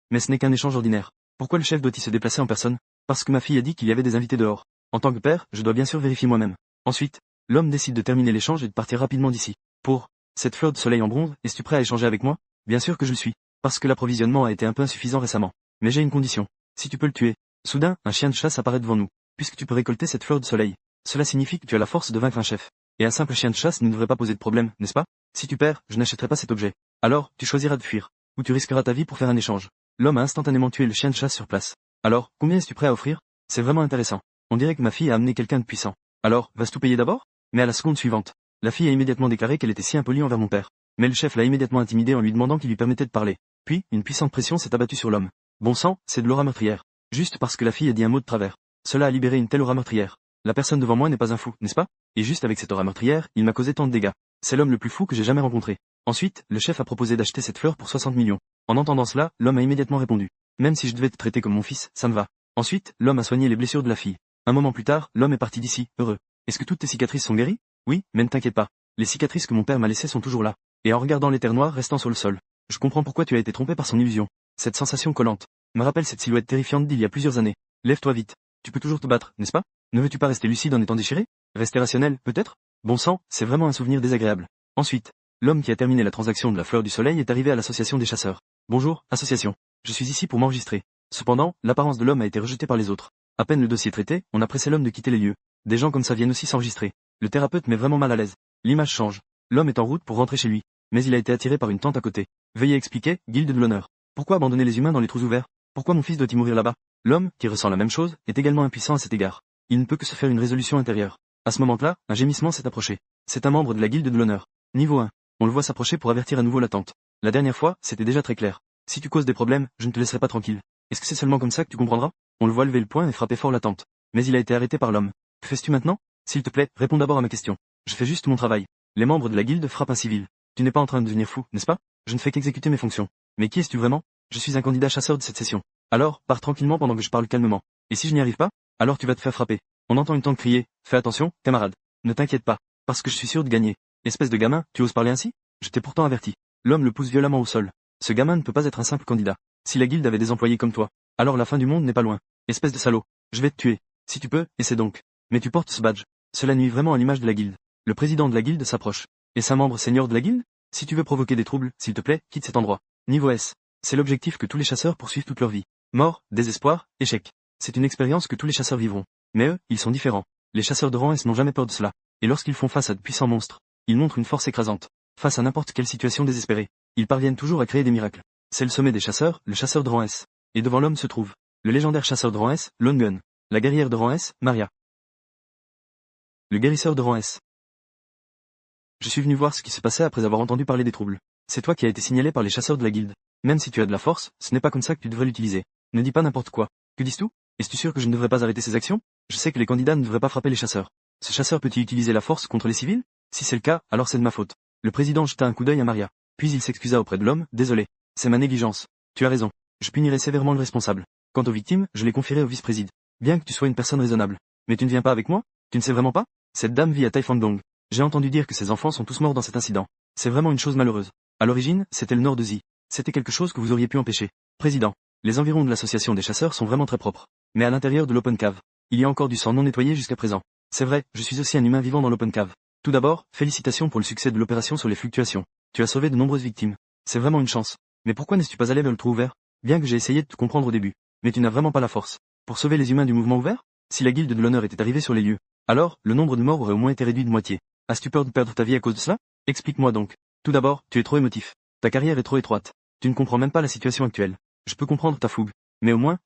Mais ce n'est qu'un échange ordinaire. Pourquoi le chef doit-il se déplacer en personne? Parce que ma fille a dit qu'il y avait des invités dehors. En tant que père, je dois bien sûr vérifier moi-même. Ensuite, l'homme décide de terminer l'échange et de partir rapidement d'ici. Pour cette fleur de soleil en bronze, es-tu prêt à échanger avec moi? Bien sûr que je le suis. Parce que l'approvisionnement a été un peu insuffisant récemment. Mais j'ai une condition. Si tu peux le tuer. Soudain, un chien de chasse apparaît devant nous. Puisque tu peux récolter cette fleur de soleil. Cela signifie que tu as la force de vaincre un chef. Et un simple chien de chasse ne devrait pas poser de problème, n'est-ce pas? Si tu perds, je n'achèterai pas cet objet. Alors, tu choisiras de fuir. Ou tu risqueras ta vie pour faire un échange. L'homme a instantanément tué le chien de chasse sur place. Alors, combien es-tu prêt à offrir? C'est vraiment intéressant. On dirait que ma fille a amené quelqu'un de puissant. Alors, vas-tu tout payer d'abord? Mais à la seconde suivante, la fille a immédiatement déclaré qu'elle était si impolie envers mon père. Mais le chef l'a immédiatement intimidée en lui demandant qu'il lui permettait de parler. Puis, une puissante pression s'est abattue sur l'homme. Bon sang, c'est de l'aura meurtrière. Juste parce que la fille a dit un mot de travers. Cela a libéré une telle aura meurtrière. La personne devant moi n'est pas un fou, n'est-ce pas? Et juste avec cette aura meurtrière, il m'a causé tant de dégâts. C'est l'homme le plus fou que j'ai jamais rencontré. Ensuite, le chef a proposé d'acheter cette fleur pour 60 millions. En entendant cela, l'homme a immédiatement répondu. Même si je devais te traiter comme mon fils, ça me va. Ensuite, l'homme a soigné les blessures de la fille. Un moment plus tard, l'homme est parti d'ici, heureux. Est-ce que toutes tes cicatrices sont guéries? Oui, mais ne t'inquiète pas. Les cicatrices que mon père m'a laissées sont toujours là. Et en regardant les terres noires restant sur le sol, je comprends pourquoi tu as été trompé par son illusion. Cette sensation collante me rappelle cette silhouette terrifiante d'il y a plusieurs années. Lève-toi vite. Tu peux toujours te battre, n'est-ce pas? Ne veux-tu pas rester lucide en étant déchiré? Rester rationnel, peut-être? Bon sang, c'est vraiment un souvenir désagréable. Ensuite, l'homme qui a terminé la transaction de la fleur du soleil est arrivé à l'association des chasseurs. Bonjour, association. Je suis ici pour m'enregistrer. Cependant, l'apparence de l'homme a été rejetée par les autres. À peine le dossier traité, on a pressé l'homme de quitter les lieux. Des gens comme ça viennent aussi s'enregistrer. Le thérapeute met vraiment mal à l'aise. L'image change. L'homme est en route pour rentrer chez lui. Mais il a été attiré par une tente à côté. Veuillez expliquer, guilde de l'honneur. Pourquoi abandonner les humains dans les trous ouverts? Pourquoi mon fils doit-il mourir là-bas? L'homme, qui ressent la même chose, est également impuissant à cet égard. Il ne peut que se faire une résolution intérieure. À ce moment-là, un gémissement s'est approché. C'est un membre de la guilde de l'honneur. Niveau 1. On le voit s'approcher pour avertir à nouveau la tente. La dernière fois, c'était déjà très clair. Si tu causes des problèmes, je ne te laisserai pas tranquille. Est-ce que c'est seulement comme ça que tu comprendras? On le voit lever le poing et frapper fort la tente. Mais il a été arrêté par l'homme. Que fais-tu maintenant? S'il te plaît, réponds d'abord à ma question. Je fais juste mon travail. Les membres de la guilde frappent un civil. Tu n'es pas en train de devenir fou, n'est-ce pas? Je ne fais qu'exécuter mes fonctions. Mais qui es-tu vraiment? Je suis un candidat chasseur de cette session. Alors, pars tranquillement pendant que je parle calmement. Et si je n'y arrive pas? Alors tu vas te faire frapper. On entend une tante crier. Fais attention, camarade. Ne t'inquiète pas. Parce que je suis sûr de gagner. Espèce de gamin, tu oses parler ainsi? Je t'ai pourtant averti. L'homme le pousse violemment au sol. Ce gamin ne peut pas être un simple candidat. Si la guilde avait des employés comme toi, alors la fin du monde n'est pas loin. Espèce de salaud. Je vais te tuer. Si tu peux, essaie donc. Mais tu portes ce badge. Cela nuit vraiment à l'image de la guilde. Le président de la guilde s'approche. Est-ce un membre senior de la guilde? Si tu veux provoquer des troubles, s'il te plaît, quitte cet endroit. Niveau S. C'est l'objectif que tous les chasseurs poursuivent toute leur vie. Mort, désespoir, échec. C'est une expérience que tous les chasseurs vivront. Mais eux, ils sont différents. Les chasseurs de rang S n'ont jamais peur de cela. Et lorsqu'ils font face à de puissants monstres, ils montrent une force écrasante. Face à n'importe quelle situation désespérée, ils parviennent toujours à créer des miracles. C'est le sommet des chasseurs, le chasseur de rang S. Et devant l'homme se trouve le légendaire chasseur de rang S, Lone Gun. La guerrière de rang S, Maria. Le guérisseur de rang S. Je suis venu voir ce qui se passait après avoir entendu parler des troubles. C'est toi qui as été signalé par les chasseurs de la guilde. Même si tu as de la force, ce n'est pas comme ça que tu devrais l'utiliser. Ne dis pas n'importe quoi. Que dis-tu? Es-tu sûr que je ne devrais pas arrêter ces actions? Je sais que les candidats ne devraient pas frapper les chasseurs. Ce chasseur peut-il utiliser la force contre les civils? Si c'est le cas, alors c'est de ma faute. Le président jeta un coup d'œil à Maria. Puis il s'excusa auprès de l'homme. Désolé. C'est ma négligence. Tu as raison. Je punirai sévèrement le responsable. Quant aux victimes, je les confierai au vice-président. Bien que tu sois une personne raisonnable. Mais tu ne viens pas avec moi? Tu ne sais vraiment pas? Cette dame vit à Taifandong. J'ai entendu dire que ses enfants sont tous morts dans cet incident. C'est vraiment une chose malheureuse. À l'origine, c'était le nord de Zi. C'était quelque chose que vous auriez pu empêcher. Président. Les environs de l'association des chasseurs sont vraiment très propres. Mais à l'intérieur de l'open cave, il y a encore du sang non nettoyé jusqu'à présent. C'est vrai, je suis aussi un humain vivant dans l'open cave. Tout d'abord, félicitations pour le succès de l'opération sur les fluctuations. Tu as sauvé de nombreuses victimes. C'est vraiment une chance. Mais pourquoi n'es-tu pas allé vers le trou ouvert? Bien que j'ai essayé de te comprendre au début. Mais tu n'as vraiment pas la force. Pour sauver les humains du mouvement ouvert? Si la guilde de l'honneur était arrivée sur les lieux, alors, le nombre de morts aurait au moins été réduit de moitié. As-tu peur de perdre ta vie à cause de cela? Explique-moi donc. Tout d'abord, tu es trop émotif. Ta carrière est trop étroite. Tu ne comprends même pas la situation actuelle. Je peux comprendre ta fougue. Mais au moins,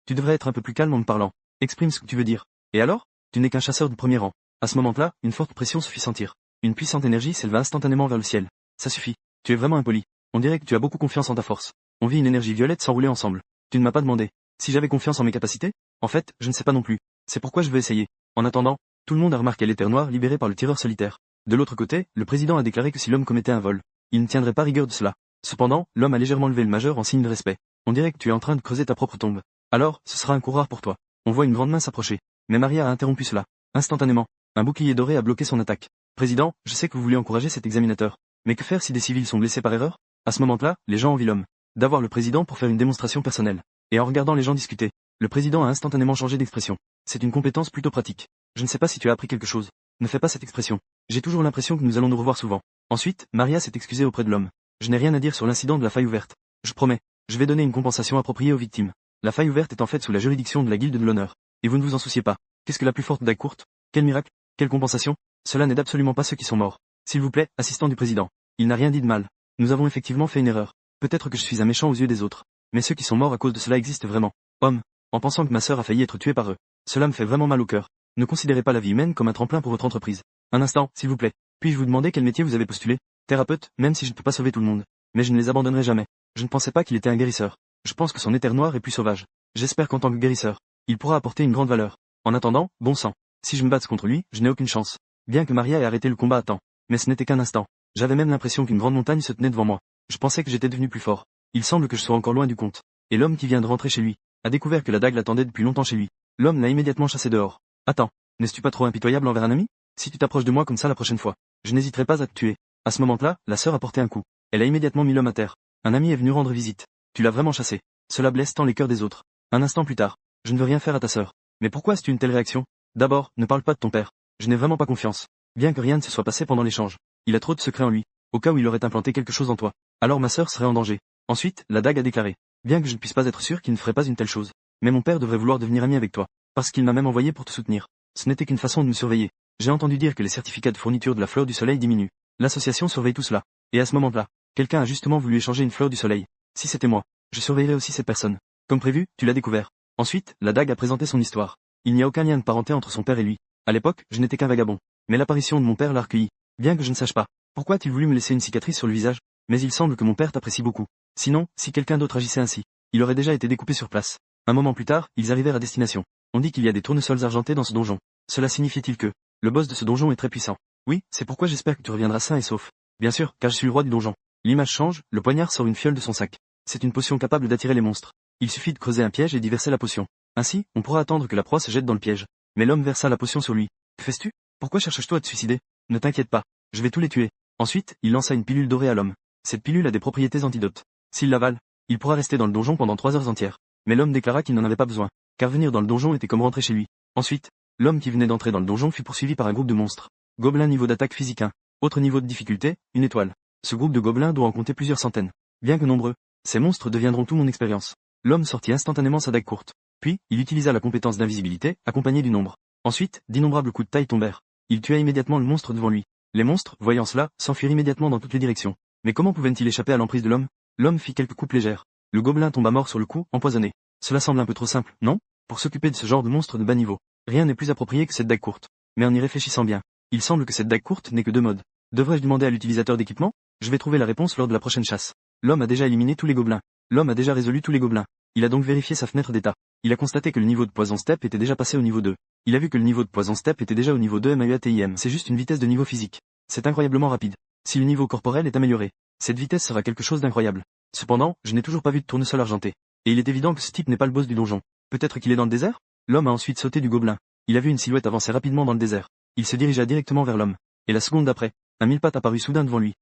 tu devrais être un peu plus calme en me parlant. Exprime ce que tu veux dire. Et alors? Tu n'es qu'un chasseur de premier rang. À ce moment-là, une forte pression se fit sentir. Une puissante énergie s'éleva instantanément vers le ciel. Ça suffit. Tu es vraiment impoli. On dirait que tu as beaucoup confiance en ta force. On vit une énergie violette s'enrouler ensemble. Tu ne m'as pas demandé si j'avais confiance en mes capacités? En fait, je ne sais pas non plus. C'est pourquoi je veux essayer. En attendant, tout le monde a remarqué l'éther noir libéré par le tireur solitaire. De l'autre côté, le président a déclaré que si l'homme commettait un vol, il ne tiendrait pas rigueur de cela. Cependant, l'homme a légèrement levé le majeur en signe de respect. On dirait que tu es en train de creuser ta propre tombe. Alors, ce sera un coup rare pour toi. On voit une grande main s'approcher. Mais Maria a interrompu cela. Instantanément, un bouclier doré a bloqué son attaque. Président, je sais que vous voulez encourager cet examinateur. Mais que faire si des civils sont blessés par erreur? À ce moment-là, les gens envient l'homme d'avoir le président pour faire une démonstration personnelle. Et en regardant les gens discuter, le président a instantanément changé d'expression. C'est une compétence plutôt pratique. Je ne sais pas si tu as appris quelque chose. Ne fais pas cette expression. J'ai toujours l'impression que nous allons nous revoir souvent. Ensuite, Maria s'est excusée auprès de l'homme. Je n'ai rien à dire sur l'incident de la faille ouverte. Je promets. Je vais donner une compensation appropriée aux victimes. La faille ouverte est en fait sous la juridiction de la guilde de l'honneur. Et vous ne vous en souciez pas. Qu'est-ce que la plus forte dague courte? Quel miracle? Quelle compensation? Cela n'est absolument pas ceux qui sont morts. S'il vous plaît, assistant du président. Il n'a rien dit de mal. Nous avons effectivement fait une erreur. Peut-être que je suis un méchant aux yeux des autres. Mais ceux qui sont morts à cause de cela existent vraiment. Homme, en pensant que ma sœur a failli être tuée par eux. Cela me fait vraiment mal au cœur. Ne considérez pas la vie humaine comme un tremplin pour votre entreprise. Un instant, s'il vous plaît. Puis-je vous demander quel métier vous avez postulé? Thérapeute, même si je ne peux pas sauver tout le monde. Mais je ne les abandonnerai jamais. Je ne pensais pas qu'il était un guérisseur. Je pense que son éther noir est plus sauvage. J'espère qu'en tant que guérisseur, il pourra apporter une grande valeur. En attendant, bon sang. Si je me batte contre lui, je n'ai aucune chance. Bien que Maria ait arrêté le combat à temps. Mais ce n'était qu'un instant. J'avais même l'impression qu'une grande montagne se tenait devant moi. Je pensais que j'étais devenu plus fort. Il semble que je sois encore loin du compte. Et l'homme qui vient de rentrer chez lui a découvert que la dague l'attendait depuis longtemps chez lui. L'homme l'a immédiatement chassé dehors. Attends, n'es-tu pas trop impitoyable envers un ami? Si tu t'approches de moi comme ça la prochaine fois, je n'hésiterai pas à te tuer. À ce moment-là, la sœur a porté un coup. Elle a immédiatement mis l'homme à terre. Un ami est venu rendre visite. Tu l'as vraiment chassé. Cela blesse tant les cœurs des autres. Un instant plus tard, je ne veux rien faire à ta sœur. Mais pourquoi as-tu une telle réaction? D'abord, ne parle pas de ton père. Je n'ai vraiment pas confiance. Bien que rien ne se soit passé pendant l'échange. Il a trop de secrets en lui. Au cas où il aurait implanté quelque chose en toi. Alors ma sœur serait en danger. Ensuite, la dague a déclaré. Bien que je ne puisse pas être sûr qu'il ne ferait pas une telle chose. Mais mon père devrait vouloir devenir ami avec toi. Parce qu'il m'a même envoyé pour te soutenir. Ce n'était qu'une façon de me surveiller. J'ai entendu dire que les certificats de fourniture de la fleur du soleil diminuent. L'association surveille tout cela. Et à ce moment-là, quelqu'un a justement voulu échanger une fleur du soleil. Si c'était moi, je surveillerais aussi cette personne. Comme prévu, tu l'as découvert. Ensuite, la dague a présenté son histoire. Il n'y a aucun lien de parenté entre son père et lui. À l'époque, je n'étais qu'un vagabond. Mais l'apparition de mon père l'a recueilli. Bien que je ne sache pas. Pourquoi a-t-il voulu me laisser une cicatrice sur le visage? Mais il semble que mon père t'apprécie beaucoup. Sinon, si quelqu'un d'autre agissait ainsi, il aurait déjà été découpé sur place. Un moment plus tard, ils arrivèrent à destination. On dit qu'il y a des tournesols argentés dans ce donjon. Cela signifiait-il que le boss de ce donjon est très puissant? Oui, c'est pourquoi j'espère que tu reviendras sain et sauf. Bien sûr, car je suis le roi du donjon. L'image change, le poignard sort une fiole de son sac. C'est une potion capable d'attirer les monstres. Il suffit de creuser un piège et d'y verser la potion. Ainsi, on pourra attendre que la proie se jette dans le piège. Mais l'homme versa la potion sur lui. Que fais-tu? Pourquoi cherches-tu à te suicider? Ne t'inquiète pas, je vais tous les tuer. Ensuite, il lança une pilule dorée à l'homme. Cette pilule a des propriétés antidotes. S'il l'avale, il pourra rester dans le donjon pendant 3 heures entières. Mais l'homme déclara qu'il n'en avait pas besoin, car venir dans le donjon était comme rentrer chez lui. Ensuite, l'homme qui venait d'entrer dans le donjon fut poursuivi par un groupe de monstres. Gobelins niveau d'attaque physique 1. Autre niveau de difficulté, une étoile. Ce groupe de gobelins doit en compter plusieurs centaines. Bien que nombreux, ces monstres deviendront tout mon expérience. L'homme sortit instantanément sa dague courte. Puis, il utilisa la compétence d'invisibilité, accompagnée du nombre. Ensuite, d'innombrables coups de taille tombèrent. Il tua immédiatement le monstre devant lui. Les monstres, voyant cela, s'enfuirent immédiatement dans toutes les directions. Mais comment pouvaient-ils échapper à l'emprise de l'homme? L'homme fit quelques coupes légères. Le gobelin tomba mort sur le coup, empoisonné. Cela semble un peu trop simple, non? Pour s'occuper de ce genre de monstre de bas niveau, rien n'est plus approprié que cette dague courte. Mais en y réfléchissant bien, il semble que cette dague courte n'est que 2 modes. Devrais-je demander à l'utilisateur d'équipement? Je vais trouver la réponse lors de la prochaine chasse. L'homme a déjà éliminé tous les gobelins. L'homme a déjà résolu tous les gobelins. Il a donc vérifié sa fenêtre d'état. Il a constaté que le niveau de poison step était déjà passé au niveau 2. Il a vu que le niveau de poison step était déjà au niveau 2 MAUATIM. C'est juste une vitesse de niveau physique. C'est incroyablement rapide. Si le niveau corporel est amélioré, cette vitesse sera quelque chose d'incroyable. Cependant, je n'ai toujours pas vu de tournesol argenté. Et il est évident que ce type n'est pas le boss du donjon. Peut-être qu'il est dans le désert? L'homme a ensuite sauté du gobelin. Il a vu une silhouette avancer rapidement dans le désert. Il se dirigea directement vers l'homme. Et la seconde d'après, un mille-pattes apparut soudain devant lui.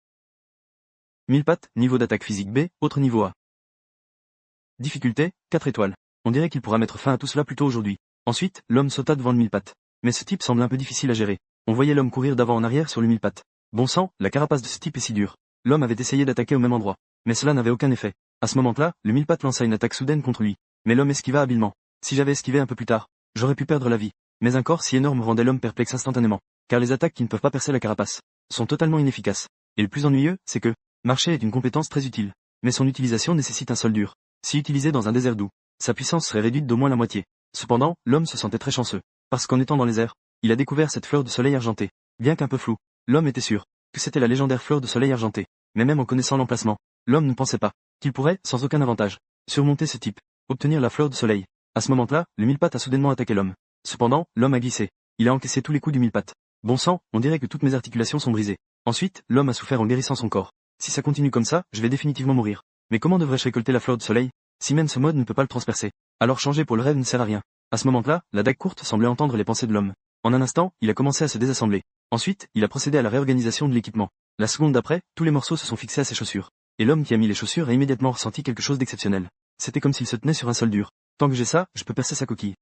Mille-pattes, niveau d'attaque physique B, autre niveau A. Difficulté, 4 étoiles. On dirait qu'il pourra mettre fin à tout cela plus tôt aujourd'hui. Ensuite, l'homme sauta devant le mille-pattes. Mais ce type semble un peu difficile à gérer. On voyait l'homme courir d'avant en arrière sur le mille-pattes. Bon sang, la carapace de ce type est si dure. L'homme avait essayé d'attaquer au même endroit. Mais cela n'avait aucun effet. À ce moment-là, le mille-pattes lança une attaque soudaine contre lui. Mais l'homme esquiva habilement. Si j'avais esquivé un peu plus tard, j'aurais pu perdre la vie. Mais un corps si énorme rendait l'homme perplexe instantanément. car les attaques qui ne peuvent pas percer la carapace sont totalement inefficaces. Et le plus ennuyeux, c'est que marcher est une compétence très utile, mais son utilisation nécessite un sol dur. Si utilisé dans un désert doux, sa puissance serait réduite d'au moins la moitié. Cependant, l'homme se sentait très chanceux, parce qu'en étant dans les airs, il a découvert cette fleur de soleil argentée. Bien qu'un peu floue, l'homme était sûr que c'était la légendaire fleur de soleil argentée. Mais même en connaissant l'emplacement, l'homme ne pensait pas qu'il pourrait, sans aucun avantage, surmonter ce type, obtenir la fleur de soleil. À ce moment-là, le mille-pattes a soudainement attaqué l'homme. Cependant, l'homme a glissé. Il a encaissé tous les coups du mille-pattes. Bon sang, on dirait que toutes mes articulations sont brisées. Ensuite, l'homme a souffert en guérissant son corps. Si ça continue comme ça, je vais définitivement mourir. Mais comment devrais-je récolter la fleur de soleil, si même ce mode ne peut pas le transpercer? Alors changer pour le rêve ne sert à rien. À ce moment-là, la dague courte semblait entendre les pensées de l'homme. En un instant, il a commencé à se désassembler. Ensuite, il a procédé à la réorganisation de l'équipement. La seconde d'après, tous les morceaux se sont fixés à ses chaussures. Et l'homme qui a mis les chaussures a immédiatement ressenti quelque chose d'exceptionnel. C'était comme s'il se tenait sur un sol dur. Tant que j'ai ça, je peux percer sa coquille.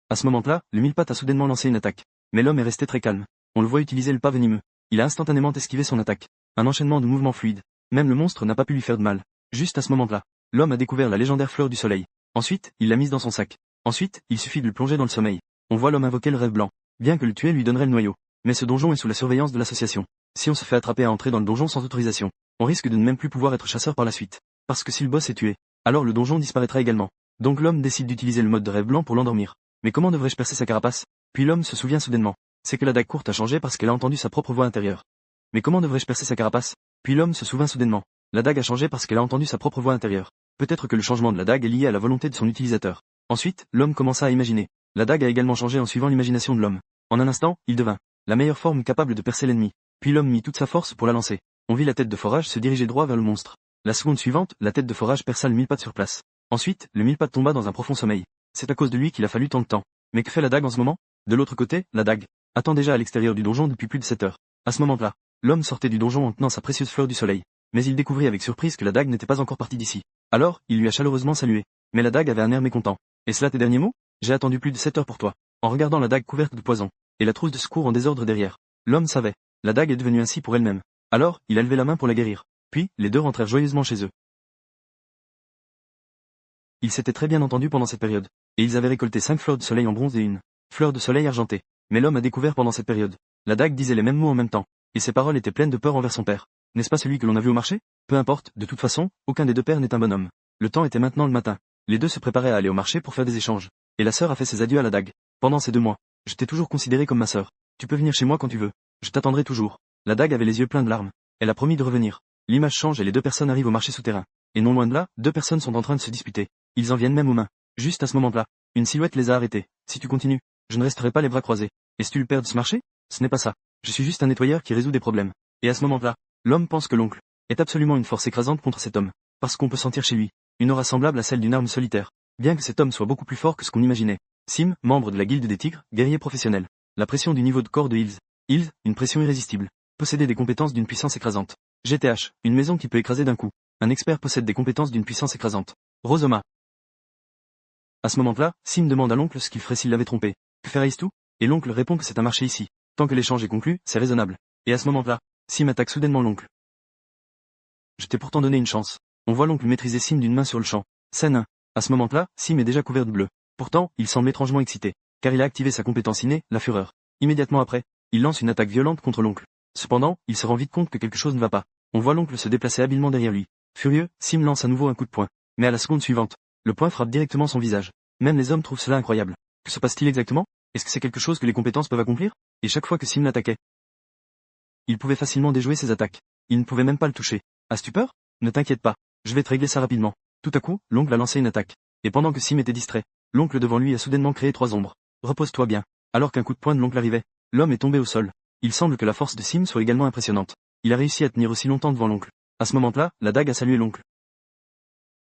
À ce moment-là, le mille-pattes a soudainement lancé une attaque. Mais l'homme est resté très calme. On le voit utiliser le pas venimeux. Il a instantanément esquivé son attaque. Un enchaînement de mouvements fluides. Même le monstre n'a pas pu lui faire de mal. Juste à ce moment-là, l'homme a découvert la légendaire fleur du soleil. Ensuite, il l'a mise dans son sac. Ensuite, il suffit de le plonger dans le sommeil. On voit l'homme invoquer le rêve blanc. Bien que le tuer lui donnerait le noyau. Mais ce donjon est sous la surveillance de l'association. Si on se fait attraper à entrer dans le donjon sans autorisation, on risque de ne même plus pouvoir être chasseur par la suite. Parce que si le boss est tué, alors le donjon disparaîtra également. Donc l'homme décide d'utiliser le mode de rêve blanc pour l'endormir. Mais comment devrais-je percer sa carapace? Puis l'homme se souvient soudainement. C'est que la dague courte a changé parce qu'elle a entendu sa propre voix intérieure. Mais comment devrais-je percer sa carapace? Puis l'homme se souvient soudainement. La dague a changé parce qu'elle a entendu sa propre voix intérieure. Peut-être que le changement de la dague est lié à la volonté de son utilisateur. Ensuite, l'homme commença à imaginer. La dague a également changé en suivant l'imagination de l'homme. En un instant, il devint la meilleure forme capable de percer l'ennemi. Puis l'homme mit toute sa force pour la lancer. On vit la tête de forage se diriger droit vers le monstre. La seconde suivante, la tête de forage perça le mille-pattes sur place. Ensuite, le mille-pattes tomba dans un profond sommeil. C'est à cause de lui qu'il a fallu tant de temps. Mais que fait la dague en ce moment? De l'autre côté, la dague attend déjà à l'extérieur du donjon depuis plus de 7 heures. À ce moment-là, l'homme sortait du donjon en tenant sa précieuse fleur du soleil. Mais il découvrit avec surprise que la dague n'était pas encore partie d'ici. Alors, il lui a chaleureusement salué. Mais la dague avait un air mécontent. Et cela tes derniers mots? J'ai attendu plus de 7 heures pour toi. En regardant la dague couverte de poison, et la trousse de secours en désordre derrière, l'homme savait. La dague est devenue ainsi pour elle-même. Alors, il a levé la main pour la guérir. Puis, les deux rentrèrent joyeusement chez eux. Ils s'étaient très bien entendus pendant cette période. Et ils avaient récolté 5 fleurs de soleil en bronze et une fleur de soleil argentée. Mais l'homme a découvert pendant cette période. La dague disait les mêmes mots en même temps. Et ses paroles étaient pleines de peur envers son père. N'est-ce pas celui que l'on a vu au marché? Peu importe, de toute façon, aucun des deux pères n'est un bonhomme. Le temps était maintenant le matin. Les deux se préparaient à aller au marché pour faire des échanges. Et la sœur a fait ses adieux à la dague. Pendant ces 2 mois, je t'ai toujours considéré comme ma sœur. Tu peux venir chez moi quand tu veux. Je t'attendrai toujours. La dague avait les yeux pleins de larmes. Elle a promis de revenir. L'image change et les 2 personnes arrivent au marché souterrain. Et non loin de là, 2 personnes sont en train de se disputer. Ils en viennent même aux mains. Juste à ce moment-là, une silhouette les a arrêtés. Si tu continues, je ne resterai pas les bras croisés. Est-ce le père de ce marché? Ce n'est pas ça. Je suis juste un nettoyeur qui résout des problèmes. Et à ce moment-là, l'homme pense que l'oncle est absolument une force écrasante contre cet homme. Parce qu'on peut sentir chez lui une aura semblable à celle d'une arme solitaire. Bien que cet homme soit beaucoup plus fort que ce qu'on imaginait. Sim, membre de la guilde des tigres, guerrier professionnel. La pression du niveau de corps de Hills. Hills, une pression irrésistible. Posséder des compétences d'une puissance écrasante. GTH, une maison qui peut écraser d'un coup. Un expert possède des compétences d'une puissance écrasante. Rosoma. À ce moment-là, Sim demande à l'oncle ce qu'il ferait s'il l'avait trompé. Que ferais-tu? Et l'oncle répond que c'est un marché ici. Tant que l'échange est conclu, c'est raisonnable. Et à ce moment-là, Sim attaque soudainement l'oncle. Je t'ai pourtant donné une chance. On voit l'oncle maîtriser Sim d'une main sur le champ. Scène 1. À ce moment-là, Sim est déjà couvert de bleu. Pourtant, il semble étrangement excité. Car il a activé sa compétence innée, la fureur. Immédiatement après, il lance une attaque violente contre l'oncle. Cependant, il se rend vite compte que quelque chose ne va pas. On voit l'oncle se déplacer habilement derrière lui. Furieux, Sim lance à nouveau un coup de poing. Mais à la seconde suivante, le poing frappe directement son visage. Même les hommes trouvent cela incroyable. Que se passe-t-il exactement? Est-ce que c'est quelque chose que les compétences peuvent accomplir? Et chaque fois que Sim l'attaquait, il pouvait facilement déjouer ses attaques. Il ne pouvait même pas le toucher. As-tu peur? Ne t'inquiète pas. Je vais te régler ça rapidement. Tout à coup, l'oncle a lancé une attaque. Et pendant que Sim était distrait, l'oncle devant lui a soudainement créé 3 ombres. Repose-toi bien. Alors qu'un coup de poing de l'oncle arrivait, l'homme est tombé au sol. Il semble que la force de Sim soit également impressionnante. Il a réussi à tenir aussi longtemps devant l'oncle. À ce moment-là, la dague a salué l'oncle.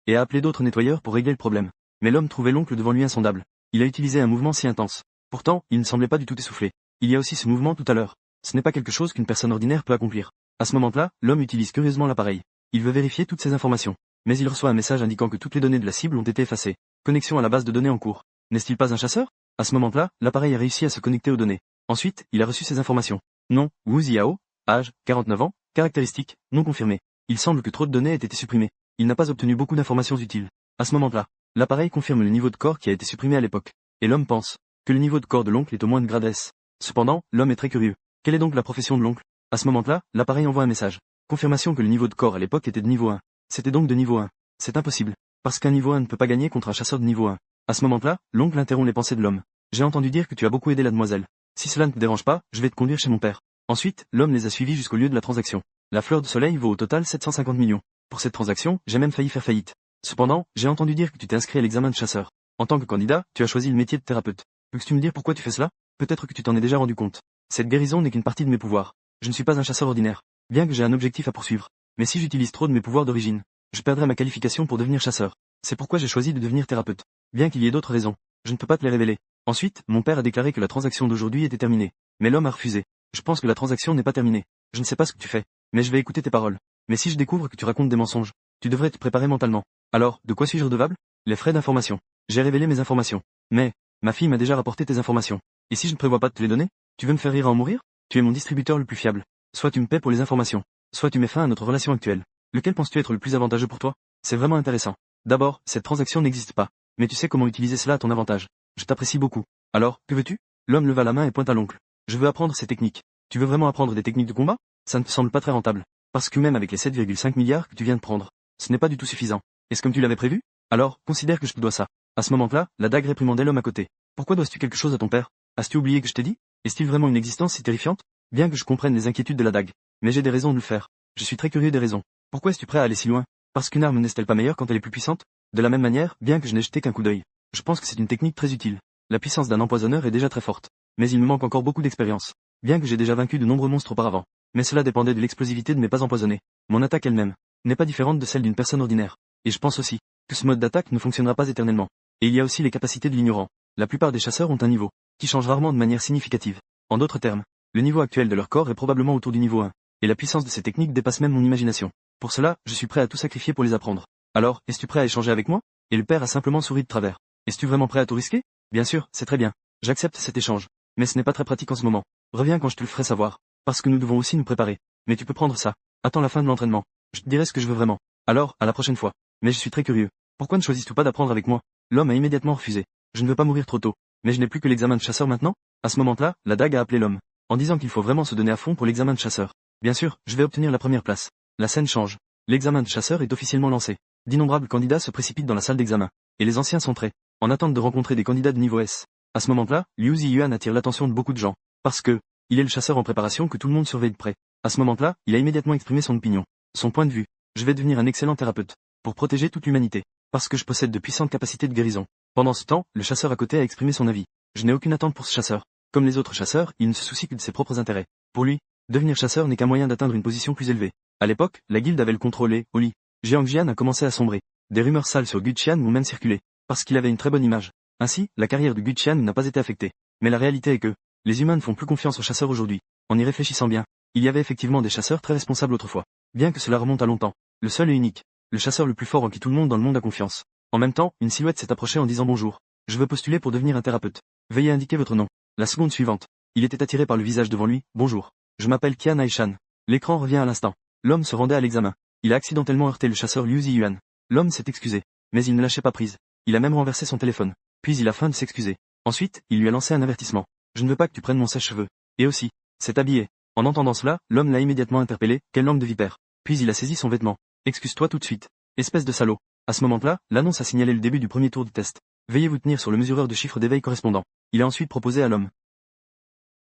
Et a appelé d'autres nettoyeurs pour régler le problème. Mais l'homme trouvait l'oncle devant lui insondable. Il a utilisé un mouvement si intense. Pourtant, il ne semblait pas du tout essoufflé. Il y a aussi ce mouvement tout à l'heure. Ce n'est pas quelque chose qu'une personne ordinaire peut accomplir. À ce moment-là, l'homme utilise curieusement l'appareil. Il veut vérifier toutes ces informations. Mais il reçoit un message indiquant que toutes les données de la cible ont été effacées. Connexion à la base de données en cours. N'est-il pas un chasseur? À ce moment-là, l'appareil a réussi à se connecter aux données. Ensuite, il a reçu ces informations. Nom, Wu Ziao, âge, 49 ans, caractéristiques, non confirmées. Il semble que trop de données aient été supprimées. Il n'a pas obtenu beaucoup d'informations utiles. À ce moment-là, l'appareil confirme le niveau de corps qui a été supprimé à l'époque. Et l'homme pense que le niveau de corps de l'oncle est au moins de grade S. Cependant, l'homme est très curieux. Quelle est donc la profession de l'oncle? À ce moment-là, l'appareil envoie un message. Confirmation que le niveau de corps à l'époque était de niveau 1. C'était donc de niveau 1. C'est impossible. Parce qu'un niveau 1 ne peut pas gagner contre un chasseur de niveau 1. À ce moment-là, l'oncle interrompt les pensées de l'homme. J'ai entendu dire que tu as beaucoup aidé la demoiselle. Si cela ne te dérange pas, je vais te conduire chez mon père. Ensuite, l'homme les a suivis jusqu'au lieu de la transaction. La fleur de soleil vaut au total 750 millions. Pour cette transaction, j'ai même failli faire faillite. Cependant, j'ai entendu dire que tu t'es inscrit à l'examen de chasseur. En tant que candidat, tu as choisi le métier de thérapeute. Peux-tu me dire pourquoi tu fais cela? Peut-être que tu t'en es déjà rendu compte. Cette guérison n'est qu'une partie de mes pouvoirs. Je ne suis pas un chasseur ordinaire. Bien que j'ai un objectif à poursuivre. Mais si j'utilise trop de mes pouvoirs d'origine, je perdrai ma qualification pour devenir chasseur. C'est pourquoi j'ai choisi de devenir thérapeute. Bien qu'il y ait d'autres raisons, je ne peux pas te les révéler. Ensuite, mon père a déclaré que la transaction d'aujourd'hui était terminée. Mais l'homme a refusé. Je pense que la transaction n'est pas terminée. Je ne sais pas ce que tu fais, mais je vais écouter tes paroles. Mais si je découvre que tu racontes des mensonges, tu devrais te préparer mentalement. Alors, de quoi suis-je redevable? Les frais d'information. J'ai révélé mes informations. Mais, ma fille m'a déjà rapporté tes informations. Et si je ne prévois pas de te les donner? Tu veux me faire rire à en mourir? Tu es mon distributeur le plus fiable. Soit tu me paies pour les informations, soit tu mets fin à notre relation actuelle. Lequel penses-tu être le plus avantageux pour toi? C'est vraiment intéressant. D'abord, cette transaction n'existe pas. Mais tu sais comment utiliser cela à ton avantage. Je t'apprécie beaucoup. Alors, que veux-tu? L'homme leva la main et pointa à l'oncle. Je veux apprendre ces techniques. Tu veux vraiment apprendre des techniques de combat? Ça ne te semble pas très rentable. Parce que même avec les 7,5 milliards que tu viens de prendre, ce n'est pas du tout suffisant. Est-ce comme tu l'avais prévu? Alors, considère que je te dois ça. À ce moment-là, la dague réprimandait l'homme à côté. Pourquoi dois-tu quelque chose à ton père? As-tu oublié que je t'ai dit? Est-il vraiment une existence si terrifiante? Bien que je comprenne les inquiétudes de la dague. Mais j'ai des raisons de le faire. Je suis très curieux des raisons. Pourquoi es-tu prêt à aller si loin? Parce qu'une arme n'est-elle pas meilleure quand elle est plus puissante? De la même manière, bien que je n'ai jeté qu'un coup d'œil, je pense que c'est une technique très utile. La puissance d'un empoisonneur est déjà très forte. Mais il me manque encore beaucoup d'expérience. Bien que j'ai déjà vaincu de nombreux monstres auparavant. Mais cela dépendait de l'explosivité de mes pas empoisonnés. Mon attaque elle-même n'est pas différente de celle d'une personne ordinaire. Et je pense aussi que ce mode d'attaque ne fonctionnera pas éternellement. Et il y a aussi les capacités de l'ignorant. La plupart des chasseurs ont un niveau qui change rarement de manière significative. En d'autres termes, le niveau actuel de leur corps est probablement autour du niveau 1. Et la puissance de ces techniques dépasse même mon imagination. Pour cela, je suis prêt à tout sacrifier pour les apprendre. Alors, es-tu prêt à échanger avec moi? Et le père a simplement souri de travers. Es-tu vraiment prêt à tout risquer? Bien sûr, c'est très bien. J'accepte cet échange. Mais ce n'est pas très pratique en ce moment. Reviens quand je te le ferai savoir. Parce que nous devons aussi nous préparer. Mais tu peux prendre ça. Attends la fin de l'entraînement. Je te dirai ce que je veux vraiment. Alors, à la prochaine fois. Mais je suis très curieux. Pourquoi ne choisis-tu pas d'apprendre avec moi? L'homme a immédiatement refusé. Je ne veux pas mourir trop tôt. Mais je n'ai plus que l'examen de chasseur maintenant? À ce moment-là, la dague a appelé l'homme. En disant qu'il faut vraiment se donner à fond pour l'examen de chasseur. Bien sûr, je vais obtenir la première place. La scène change. L'examen de chasseur est officiellement lancé. D'innombrables candidats se précipitent dans la salle d'examen. Et les anciens sont prêts. En attente de rencontrer des candidats de niveau S. À ce moment-là, Liu Ziyuan attire l'attention de beaucoup de gens. Parce que, il est le chasseur en préparation que tout le monde surveille de près. À ce moment-là, il a immédiatement exprimé son opinion. Son point de vue. Je vais devenir un excellent thérapeute. Pour protéger toute l'humanité. Parce que je possède de puissantes capacités de guérison. Pendant ce temps, le chasseur à côté a exprimé son avis. Je n'ai aucune attente pour ce chasseur. Comme les autres chasseurs, il ne se soucie que de ses propres intérêts. Pour lui, devenir chasseur n'est qu'un moyen d'atteindre une position plus élevée. À l'époque, la guilde avait le contrôle et, au lit, Jiang Jian a commencé à sombrer. Des rumeurs sales sur Gu Qian ont même circulé. Parce qu'il avait une très bonne image. Ainsi, la carrière de Gu Qian n'a pas été affectée. Mais la réalité est que, les humains ne font plus confiance aux chasseurs aujourd'hui. En y réfléchissant bien, il y avait effectivement des chasseurs très responsables autrefois. Bien que cela remonte à longtemps. Le seul et unique. Le chasseur le plus fort en qui tout le monde dans le monde a confiance. En même temps, une silhouette s'est approchée en disant bonjour. Je veux postuler pour devenir un thérapeute. Veuillez indiquer votre nom. La seconde suivante. Il était attiré par le visage devant lui. Bonjour. Je m'appelle Qian Aishan. L'écran revient à l'instant. L'homme se rendait à l'examen. Il a accidentellement heurté le chasseur Liu Ziyuan. L'homme s'est excusé. Mais il ne lâchait pas prise. Il a même renversé son téléphone. Puis il a feint de s'excuser. Ensuite, il lui a lancé un avertissement. Je ne veux pas que tu prennes mon sèche-cheveux. Et aussi, c'est habillé. En entendant cela, l'homme l'a immédiatement interpellé. Quelle langue de vipère. Puis il a saisi son vêtement. Excuse-toi tout de suite. Espèce de salaud. À ce moment-là, l'annonce a signalé le début du premier tour de test. Veuillez vous tenir sur le mesureur de chiffre d'éveil correspondant. Il a ensuite proposé à l'homme.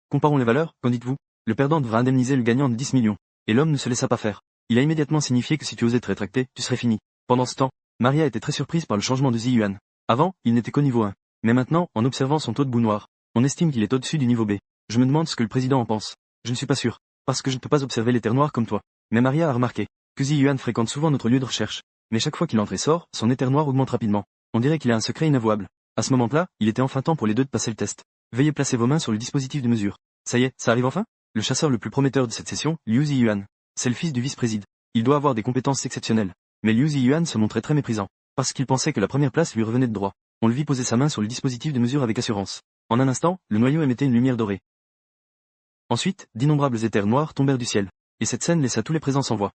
Comparons les valeurs, qu'en dites-vous? Le perdant devra indemniser le gagnant de 10 millions. Et l'homme ne se laissa pas faire. Il a immédiatement signifié que si tu osais te rétracter, tu serais fini. Pendant ce temps, Maria était très surprise par le changement de Ziyuan. Avant, il n'était qu'au niveau 1. Mais maintenant, en observant son taux de boue noir, on estime qu'il est au-dessus du niveau B. Je me demande ce que le président en pense. Je ne suis pas sûr. Parce que je ne peux pas observer les terres noires comme toi. Mais Maria a remarqué que Ziyuan fréquente souvent notre lieu de recherche. Mais chaque fois qu'il entre et sort, son éther noir augmente rapidement. On dirait qu'il a un secret inavouable. À ce moment-là, il était enfin temps pour les deux de passer le test. Veuillez placer vos mains sur le dispositif de mesure. Ça y est, ça arrive enfin? Le chasseur le plus prometteur de cette session, Liu Ziyuan. C'est le fils du vice-président. Il doit avoir des compétences exceptionnelles. Mais Liu Ziyuan se montrait très méprisant. Parce qu'il pensait que la première place lui revenait de droit. On le vit poser sa main sur le dispositif de mesure avec assurance. En un instant, le noyau émettait une lumière dorée. Ensuite, d'innombrables éthers noirs tombèrent du ciel. Et cette scène laissa tous les présents sans voix.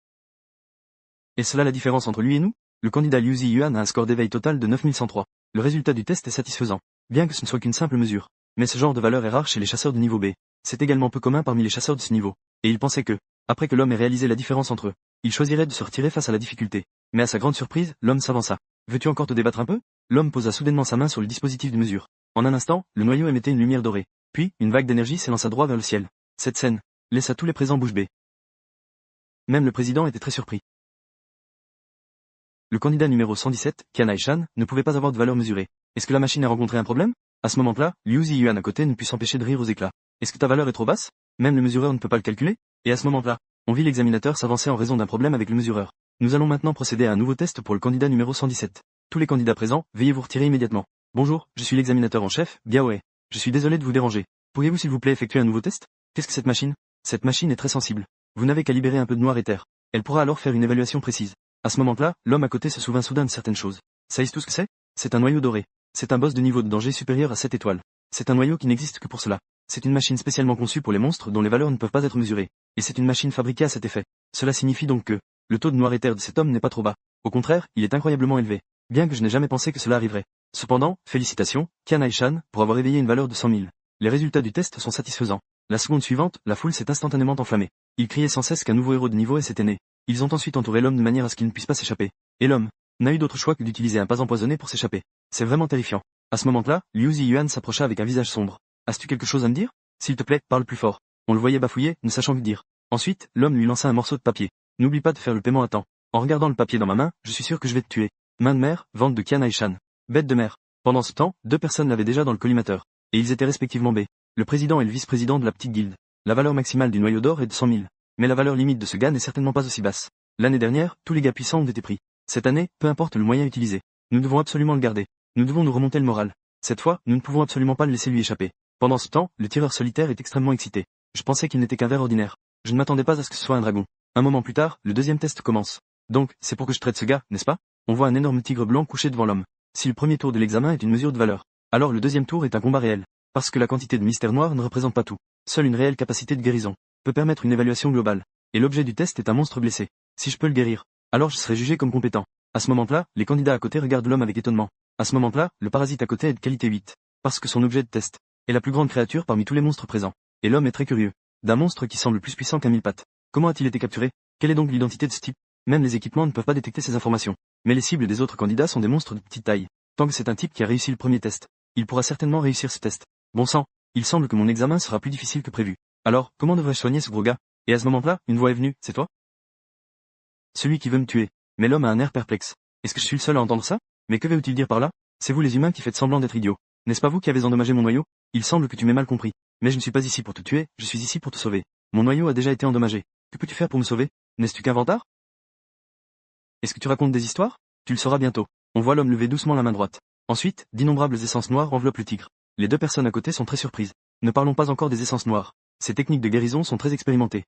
Est-ce là la différence entre lui et nous? Le candidat Liu Ziyuan a un score d'éveil total de 9103. Le résultat du test est satisfaisant. Bien que ce ne soit qu'une simple mesure. Mais ce genre de valeur est rare chez les chasseurs de niveau B. C'est également peu commun parmi les chasseurs de ce niveau. Et il pensait que, après que l'homme ait réalisé la différence entre eux, il choisirait de se retirer face à la difficulté. Mais à sa grande surprise, l'homme s'avança. Veux-tu encore te débattre un peu? L'homme posa soudainement sa main sur le dispositif de mesure. En un instant, le noyau émettait une lumière dorée. Puis, une vague d'énergie s'élança droit vers le ciel. Cette scène laissa tous les présents bouche bée. Même le président était très surpris. Le candidat numéro 117, Qian Haishan, ne pouvait pas avoir de valeur mesurée. Est-ce que la machine a rencontré un problème? À ce moment-là, Liu Ziyuan à côté ne put s'empêcher de rire aux éclats. Est-ce que ta valeur est trop basse? Même le mesureur ne peut pas le calculer? Et à ce moment-là, on vit l'examinateur s'avancer en raison d'un problème avec le mesureur. Nous allons maintenant procéder à un nouveau test pour le candidat numéro 117. Tous les candidats présents, veuillez vous retirer immédiatement. Bonjour, je suis l'examinateur en chef, Biaoe. Je suis désolé de vous déranger. Pourriez-vous s'il vous plaît effectuer un nouveau test? Qu'est-ce que cette machine? Cette machine est très sensible. Vous n'avez qu'à libérer un peu de noir éther. Elle pourra alors faire une évaluation précise. À ce moment-là, l'homme à côté se souvint soudain de certaines choses. Savez-vous tout ce que c'est? C'est un noyau doré. C'est un boss de niveau de danger supérieur à 7 étoiles. C'est un noyau qui n'existe que pour cela. C'est une machine spécialement conçue pour les monstres dont les valeurs ne peuvent pas être mesurées. Et c'est une machine fabriquée à cet effet. Cela signifie donc que le taux de noir éther de cet homme n'est pas trop bas. Au contraire, il est incroyablement élevé. Bien que je n'ai jamais pensé que cela arriverait. Cependant, félicitations, Qian Haishan, pour avoir éveillé une valeur de 100 000. Les résultats du test sont satisfaisants. La seconde suivante, la foule s'est instantanément enflammée. Ils criaient sans cesse qu'un nouveau héros de niveau s'était né. Ils ont ensuite entouré l'homme de manière à ce qu'il ne puisse pas s'échapper. Et l'homme n'a eu d'autre choix que d'utiliser un pas empoisonné pour s'échapper. C'est vraiment terrifiant. À ce moment-là, Liu Ziyuan s'approcha avec un visage sombre. As-tu quelque chose à me dire? S'il te plaît, parle plus fort. On le voyait bafouiller, ne sachant que dire. Ensuite, l'homme lui lança un morceau de papier. N'oublie pas de faire le paiement à temps. En regardant le papier dans ma main, je suis sûr que je vais te tuer. Main de mer, vente de Qian Haishan. Bête de mer. Pendant ce temps, 2 personnes l'avaient déjà dans le collimateur. Et ils étaient respectivement B. Le président et le vice-président de la petite guilde. La valeur maximale du noyau d'or est de 100 000. Mais la valeur limite de ce gars n'est certainement pas aussi basse. L'année dernière, tous les gars puissants ont été pris. Cette année, peu importe le moyen utilisé. Nous devons absolument le garder. Nous devons nous remonter le moral. Cette fois, nous ne pouvons absolument pas le laisser lui échapper. Pendant ce temps, le tireur solitaire est extrêmement excité. Je pensais qu'il n'était qu'un ver ordinaire. Je ne m'attendais pas à ce que ce soit un dragon. Un moment plus tard, le deuxième test commence. Donc, c'est pour que je traite ce gars, n'est-ce pas? On voit un énorme tigre blanc couché devant l'homme. Si le premier tour de l'examen est une mesure de valeur, alors le deuxième tour est un combat réel. Parce que la quantité de mystère noir ne représente pas tout. Seule une réelle capacité de guérison peut permettre une évaluation globale. Et l'objet du test est un monstre blessé. Si je peux le guérir, alors je serai jugé comme compétent. À ce moment-là, les candidats à côté regardent l'homme avec étonnement. À ce moment-là, le parasite à côté est de qualité 8. Parce que son objet de test est la plus grande créature parmi tous les monstres présents. Et l'homme est très curieux. D'un monstre qui semble plus puissant qu'un 1000 pattes. Comment a-t-il été capturé? Quelle est donc l'identité de ce type? Même les équipements ne peuvent pas détecter ces informations. Mais les cibles des autres candidats sont des monstres de petite taille. Tant que c'est un type qui a réussi le premier test, il pourra certainement réussir ce test. Bon sang, il semble que mon examen sera plus difficile que prévu. Alors, comment devrais-je soigner ce gros gars? Et à ce moment-là, une voix est venue, c'est toi? Celui qui veut me tuer. Mais l'homme a un air perplexe. Est-ce que je suis le seul à entendre ça? Mais que veut-il dire par là? C'est vous les humains qui faites semblant d'être idiots. N'est-ce pas vous qui avez endommagé mon noyau? Il semble que tu m'aies mal compris. Mais je ne suis pas ici pour te tuer, je suis ici pour te sauver. Mon noyau a déjà été endommagé. Que peux-tu faire pour me sauver? N'es-tu qu'un vantard? Est-ce que tu racontes des histoires? Tu le sauras bientôt. On voit l'homme lever doucement la main droite. Ensuite, d'innombrables essences noires enveloppent le tigre. Les 2 personnes à côté sont très surprises. Ne parlons pas encore des essences noires. Ces techniques de guérison sont très expérimentées.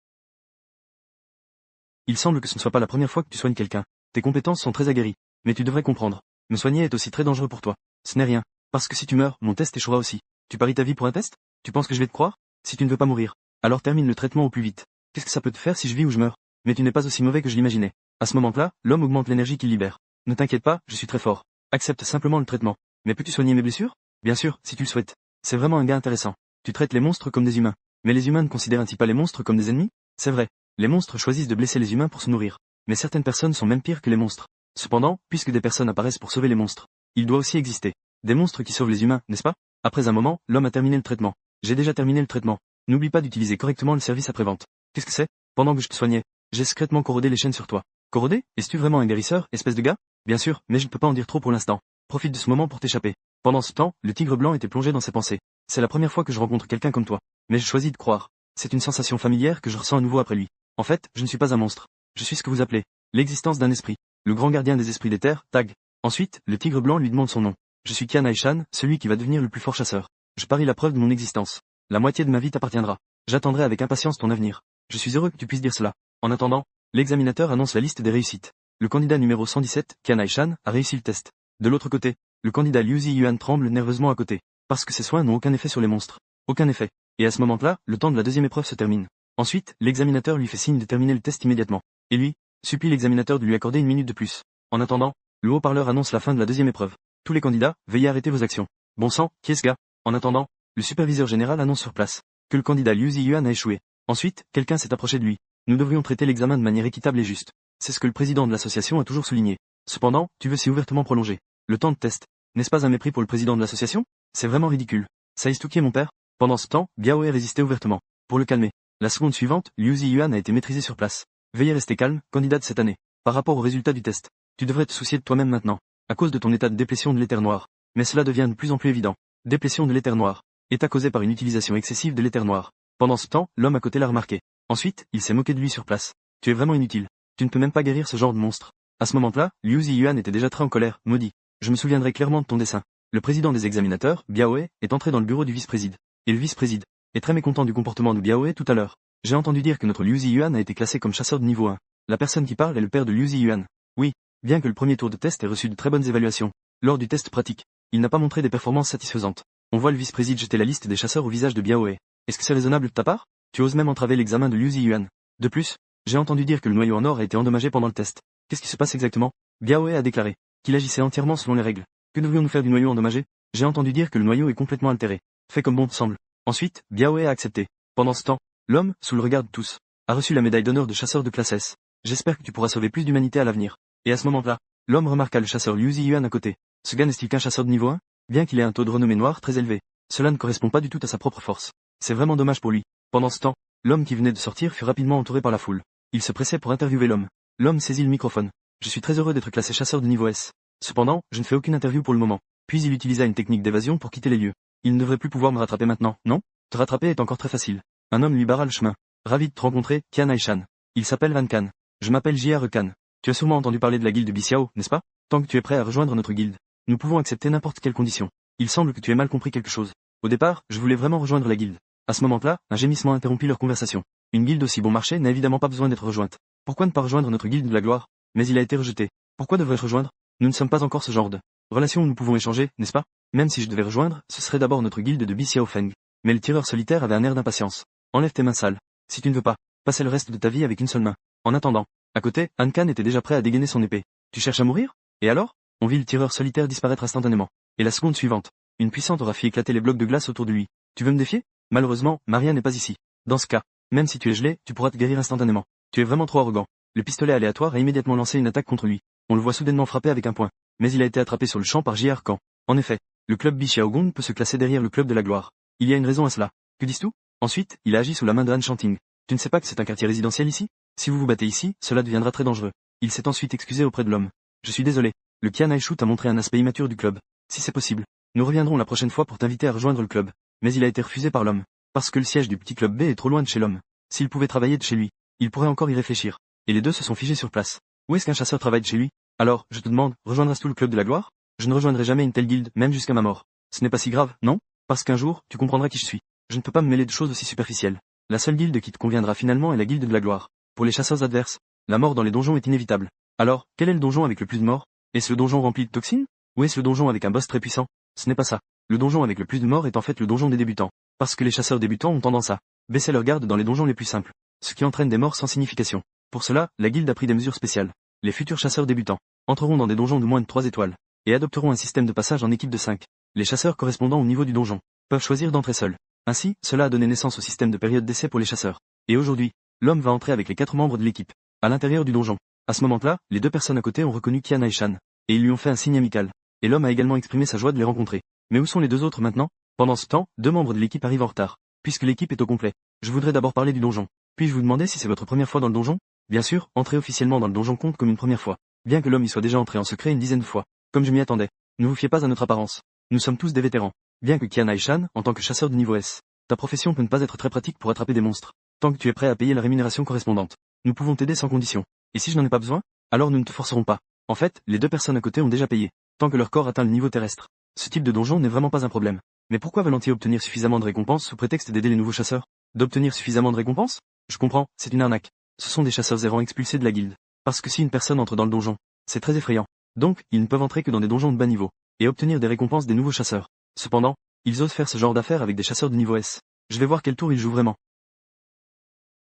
Il semble que ce ne soit pas la première fois que tu soignes quelqu'un. Tes compétences sont très aguerries. Mais tu devrais comprendre. Me soigner est aussi très dangereux pour toi. Ce n'est rien. Parce que si tu meurs, mon test échouera aussi. Tu paries ta vie pour un test? Tu penses que je vais te croire? Si tu ne veux pas mourir, alors termine le traitement au plus vite. Qu'est-ce que ça peut te faire si je vis ou je meurs? Mais tu n'es pas aussi mauvais que je l'imaginais. À ce moment-là, l'homme augmente l'énergie qu'il libère. Ne t'inquiète pas, je suis très fort. Accepte simplement le traitement. Mais peux-tu soigner mes blessures? Bien sûr, si tu le souhaites. C'est vraiment un gars intéressant. Tu traites les monstres comme des humains. Mais les humains ne considèrent-ils pas les monstres comme des ennemis? C'est vrai. Les monstres choisissent de blesser les humains pour se nourrir. Mais certaines personnes sont même pires que les monstres. Cependant, puisque des personnes apparaissent pour sauver les monstres, il doit aussi exister des monstres qui sauvent les humains, n'est-ce pas? Après un moment, l'homme a terminé le traitement. J'ai déjà terminé le traitement. N'oublie pas d'utiliser correctement le service après-vente. Qu'est-ce que c'est? Pendant que je te soignais, j'ai secrètement corrodé les chaînes sur toi. Corrodé? Es-tu vraiment un guérisseur, espèce de gars? Bien sûr, mais je ne peux pas en dire trop pour l'instant. Profite de ce moment pour t'échapper. Pendant ce temps, le tigre blanc était plongé dans ses pensées. C'est la première fois que je rencontre quelqu'un comme toi. Mais je choisis de croire. C'est une sensation familière que je ressens à nouveau après lui. En fait, je ne suis pas un monstre. Je suis ce que vous appelez l'existence d'un esprit. Le grand gardien des esprits des terres, Tag. Ensuite, le tigre blanc lui demande son nom. Je suis Qian Haishan, celui qui va devenir le plus fort chasseur. Je parie la preuve de mon existence. La moitié de ma vie t'appartiendra. J'attendrai avec impatience ton avenir. Je suis heureux que tu puisses dire cela. En attendant, l'examinateur annonce la liste des réussites. Le candidat numéro 117, Qian Haishan, a réussi le test. De l'autre côté, le candidat Liu Ziyuan tremble nerveusement à côté. Parce que ses soins n'ont aucun effet sur les monstres. Aucun effet. Et à ce moment-là, le temps de la deuxième épreuve se termine. Ensuite, l'examinateur lui fait signe de terminer le test immédiatement. Et lui, supplie l'examinateur de lui accorder 1 minute de plus. En attendant, le haut-parleur annonce la fin de la deuxième épreuve. Tous les candidats, veuillez arrêter vos actions. Bon sang, qui est ce gars? En attendant, Le superviseur général annonce sur place que le candidat Liu Ziyuan a échoué. Ensuite, quelqu'un s'est approché de lui. Nous devrions traiter l'examen de manière équitable et juste. C'est ce que le président de l'association a toujours souligné. Cependant, tu veux si ouvertement prolonger le temps de test. N'est-ce pas un mépris pour le président de l'association? C'est vraiment ridicule. Saïstouki est mon père. Pendant ce temps, Biaoe résistait ouvertement. Pour le calmer. La seconde suivante, Liu Ziyuan a été maîtrisé sur place. Veuillez rester calme, candidat de cette année. Par rapport au résultat du test, tu devrais te soucier de toi-même maintenant, à cause de ton état de déplétion de l'éther noir. Mais cela devient de plus en plus évident. Déplétion de l'éther noir. État causé par une utilisation excessive de l'éther noir. Pendant ce temps, l'homme à côté l'a remarqué. Ensuite, il s'est moqué de lui sur place. Tu es vraiment inutile. Tu ne peux même pas guérir ce genre de monstre. À ce moment-là, Liu Ziyuan était déjà très en colère, maudit. Je me souviendrai clairement de ton dessin. Le président des examinateurs, Biaoe, est entré dans le bureau du vice-président. Et le vice-président est très mécontent du comportement de Biaoe tout à l'heure. J'ai entendu dire que notre Liu Ziyuan a été classé comme chasseur de niveau 1. La personne qui parle est le père de Liu Ziyuan. Oui, bien que le premier tour de test ait reçu de très bonnes évaluations, lors du test pratique, il n'a pas montré des performances satisfaisantes. On voit le vice-président jeter la liste des chasseurs au visage de Biaoe. Est-ce que c'est raisonnable de ta part? Tu oses même entraver l'examen de Liu Ziyuan. De plus, j'ai entendu dire que le noyau en or a été endommagé pendant le test. Qu'est-ce qui se passe exactement? Biaoe a déclaré qu'il agissait entièrement selon les règles. Que devrions-nous faire du noyau endommagé? J'ai entendu dire que le noyau est complètement altéré. Fait comme bon te semble. Ensuite, Biaoe a accepté. Pendant ce temps, l'homme, sous le regard de tous, a reçu la médaille d'honneur de chasseur de classe S. J'espère que tu pourras sauver plus d'humanité à l'avenir. Et à ce moment-là, l'homme remarqua le chasseur Liu Ziyuan à côté. Ce gars n'est-il qu'un chasseur de niveau 1? Bien qu'il ait un taux de renommée noire très élevé, cela ne correspond pas du tout à sa propre force. C'est vraiment dommage pour lui. Pendant ce temps, l'homme qui venait de sortir fut rapidement entouré par la foule. Il se pressait pour interviewer l'homme. L'homme saisit le microphone. Je suis très heureux d'être classé chasseur de niveau S. Cependant, je ne fais aucune interview pour le moment. Puis il utilisa une technique d'évasion pour quitter les lieux. Il ne devrait plus pouvoir me rattraper maintenant, non? Te rattraper est encore très facile. Un homme lui barra le chemin. Ravi de te rencontrer, Qian Aishan. Il s'appelle Van Kan. Je m'appelle J.R. Kan. Tu as sûrement entendu parler de la guilde de Bixiao, n'est-ce pas? Tant que tu es prêt à rejoindre notre guilde, nous pouvons accepter n'importe quelle condition. Il semble que tu aies mal compris quelque chose. Au départ, je voulais vraiment rejoindre la guilde. À ce moment-là, un gémissement interrompit leur conversation. Une guilde aussi bon marché n'a évidemment pas besoin d'être rejointe. Pourquoi ne pas rejoindre notre guilde de la gloire? Mais il a été rejeté. Pourquoi devrais-je rejoindre? Nous ne sommes pas encore ce genre de relation où nous pouvons échanger, n'est-ce pas? Même si je devais rejoindre, ce serait d'abord notre guilde de Bixiao Feng. Mais le tireur solitaire avait un air d'impatience. Enlève tes mains sales. Si tu ne veux pas, passer le reste de ta vie avec une seule main. En attendant, à côté, Ankan était déjà prêt à dégainer son épée. Tu cherches à mourir? Et alors? On vit le tireur solitaire disparaître instantanément. Et la seconde suivante, une puissante aura fait éclater les blocs de glace autour de lui. Tu veux me défier? Malheureusement, Maria n'est pas ici. Dans ce cas, même si tu es gelé, tu pourras te guérir instantanément. Tu es vraiment trop arrogant. Le pistolet aléatoire a immédiatement lancé une attaque contre lui. On le voit soudainement frapper avec un poing. Mais il a été attrapé sur le champ par J.R. Kan. En effet, le club Bixiaogong peut se classer derrière le club de la gloire. Il y a une raison à cela. Que dis-tu? Ensuite, il a agi sous la main de Han Shanting. Tu ne sais pas que c'est un quartier résidentiel ici? Si vous vous battez ici, cela deviendra très dangereux. Il s'est ensuite excusé auprès de l'homme. Je suis désolé. Le Qian Aishu t'a montré un aspect immature du club. Si c'est possible, nous reviendrons la prochaine fois pour t'inviter à rejoindre le club. Mais il a été refusé par l'homme. Parce que le siège du petit club B est trop loin de chez l'homme. S'il pouvait travailler de chez lui, il pourrait encore y réfléchir. Et les deux se sont figés sur place. Où est-ce qu'un chasseur travaille de chez lui? Alors, je te demande, rejoindras-tu le club de la gloire? Je ne rejoindrai jamais une telle guilde, même jusqu'à ma mort. Ce n'est pas si grave, non? Parce qu'un jour, tu comprendras qui je suis. Je ne peux pas me mêler de choses aussi superficielles. La seule guilde qui te conviendra finalement est la guilde de la gloire. Pour les chasseurs adverses, la mort dans les donjons est inévitable. Alors, quel est le donjon avec le plus de morts? Est-ce le donjon rempli de toxines? Ou est-ce le donjon avec un boss très puissant? Ce n'est pas ça. Le donjon avec le plus de morts est en fait le donjon des débutants. Parce que les chasseurs débutants ont tendance à baisser leur garde dans les donjons les plus simples. Ce qui entraîne des morts sans signification. Pour cela, la guilde a pris des mesures spéciales. Les futurs chasseurs débutants entreront dans des donjons de moins de 3 étoiles. Et adopteront un système de passage en équipe de 5. Les chasseurs correspondant au niveau du donjon peuvent choisir d'entrer seuls. Ainsi, cela a donné naissance au système de période d'essai pour les chasseurs. Et aujourd'hui, l'homme va entrer avec les 4 membres de l'équipe, à l'intérieur du donjon. À ce moment-là, les deux personnes à côté ont reconnu Qian Aishan, et ils lui ont fait un signe amical. Et l'homme a également exprimé sa joie de les rencontrer. Mais où sont les deux autres maintenant? Pendant ce temps, 2 membres de l'équipe arrivent en retard. Puisque l'équipe est au complet, je voudrais d'abord parler du donjon. Puis-je vous demander si c'est votre première fois dans le donjon? Bien sûr, entrer officiellement dans le donjon compte comme une première fois. Bien que l'homme y soit déjà entré en secret une dizaine de fois. Comme je m'y attendais. Ne vous fiez pas à notre apparence. Nous sommes tous des vétérans. Bien que Qian Aishan, en tant que chasseur de niveau S, ta profession peut ne pas être très pratique pour attraper des monstres. Tant que tu es prêt à payer la rémunération correspondante, nous pouvons t'aider sans condition. Et si je n'en ai pas besoin, alors nous ne te forcerons pas. En fait, les 2 personnes à côté ont déjà payé, tant que leur corps atteint le niveau terrestre. Ce type de donjon n'est vraiment pas un problème. Mais pourquoi veulent-ils obtenir suffisamment de récompenses sous prétexte d'aider les nouveaux chasseurs? D'obtenir suffisamment de récompenses? Je comprends, c'est une arnaque. Ce sont des chasseurs errants expulsés de la guilde. Parce que si une personne entre dans le donjon, c'est très effrayant. Donc, ils ne peuvent entrer que dans des donjons de bas niveau, et obtenir des récompenses des nouveaux chasseurs. Cependant, ils osent faire ce genre d'affaires avec des chasseurs de niveau S. Je vais voir quel tour ils jouent vraiment.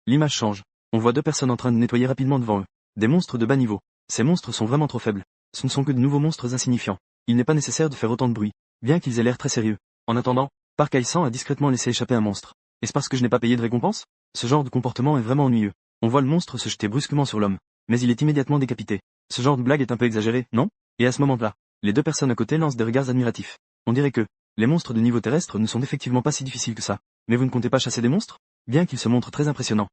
L'image change. On voit 2 personnes en train de nettoyer rapidement devant eux. Des monstres de bas niveau. Ces monstres sont vraiment trop faibles. Ce ne sont que de nouveaux monstres insignifiants. Il n'est pas nécessaire de faire autant de bruit, bien qu'ils aient l'air très sérieux. En attendant, Park Hae-san a discrètement laissé échapper un monstre. Est-ce parce que je n'ai pas payé de récompense? Ce genre de comportement est vraiment ennuyeux. On voit le monstre se jeter brusquement sur l'homme. Mais il est immédiatement décapité. Ce genre de blague est un peu exagéré, non? Et à ce moment-là, les deux personnes à côté lancent des regards admiratifs. On dirait que, les monstres de niveau terrestre ne sont effectivement pas si difficiles que ça. Mais vous ne comptez pas chasser des monstres? Bien qu'ils se montrent très impressionnants.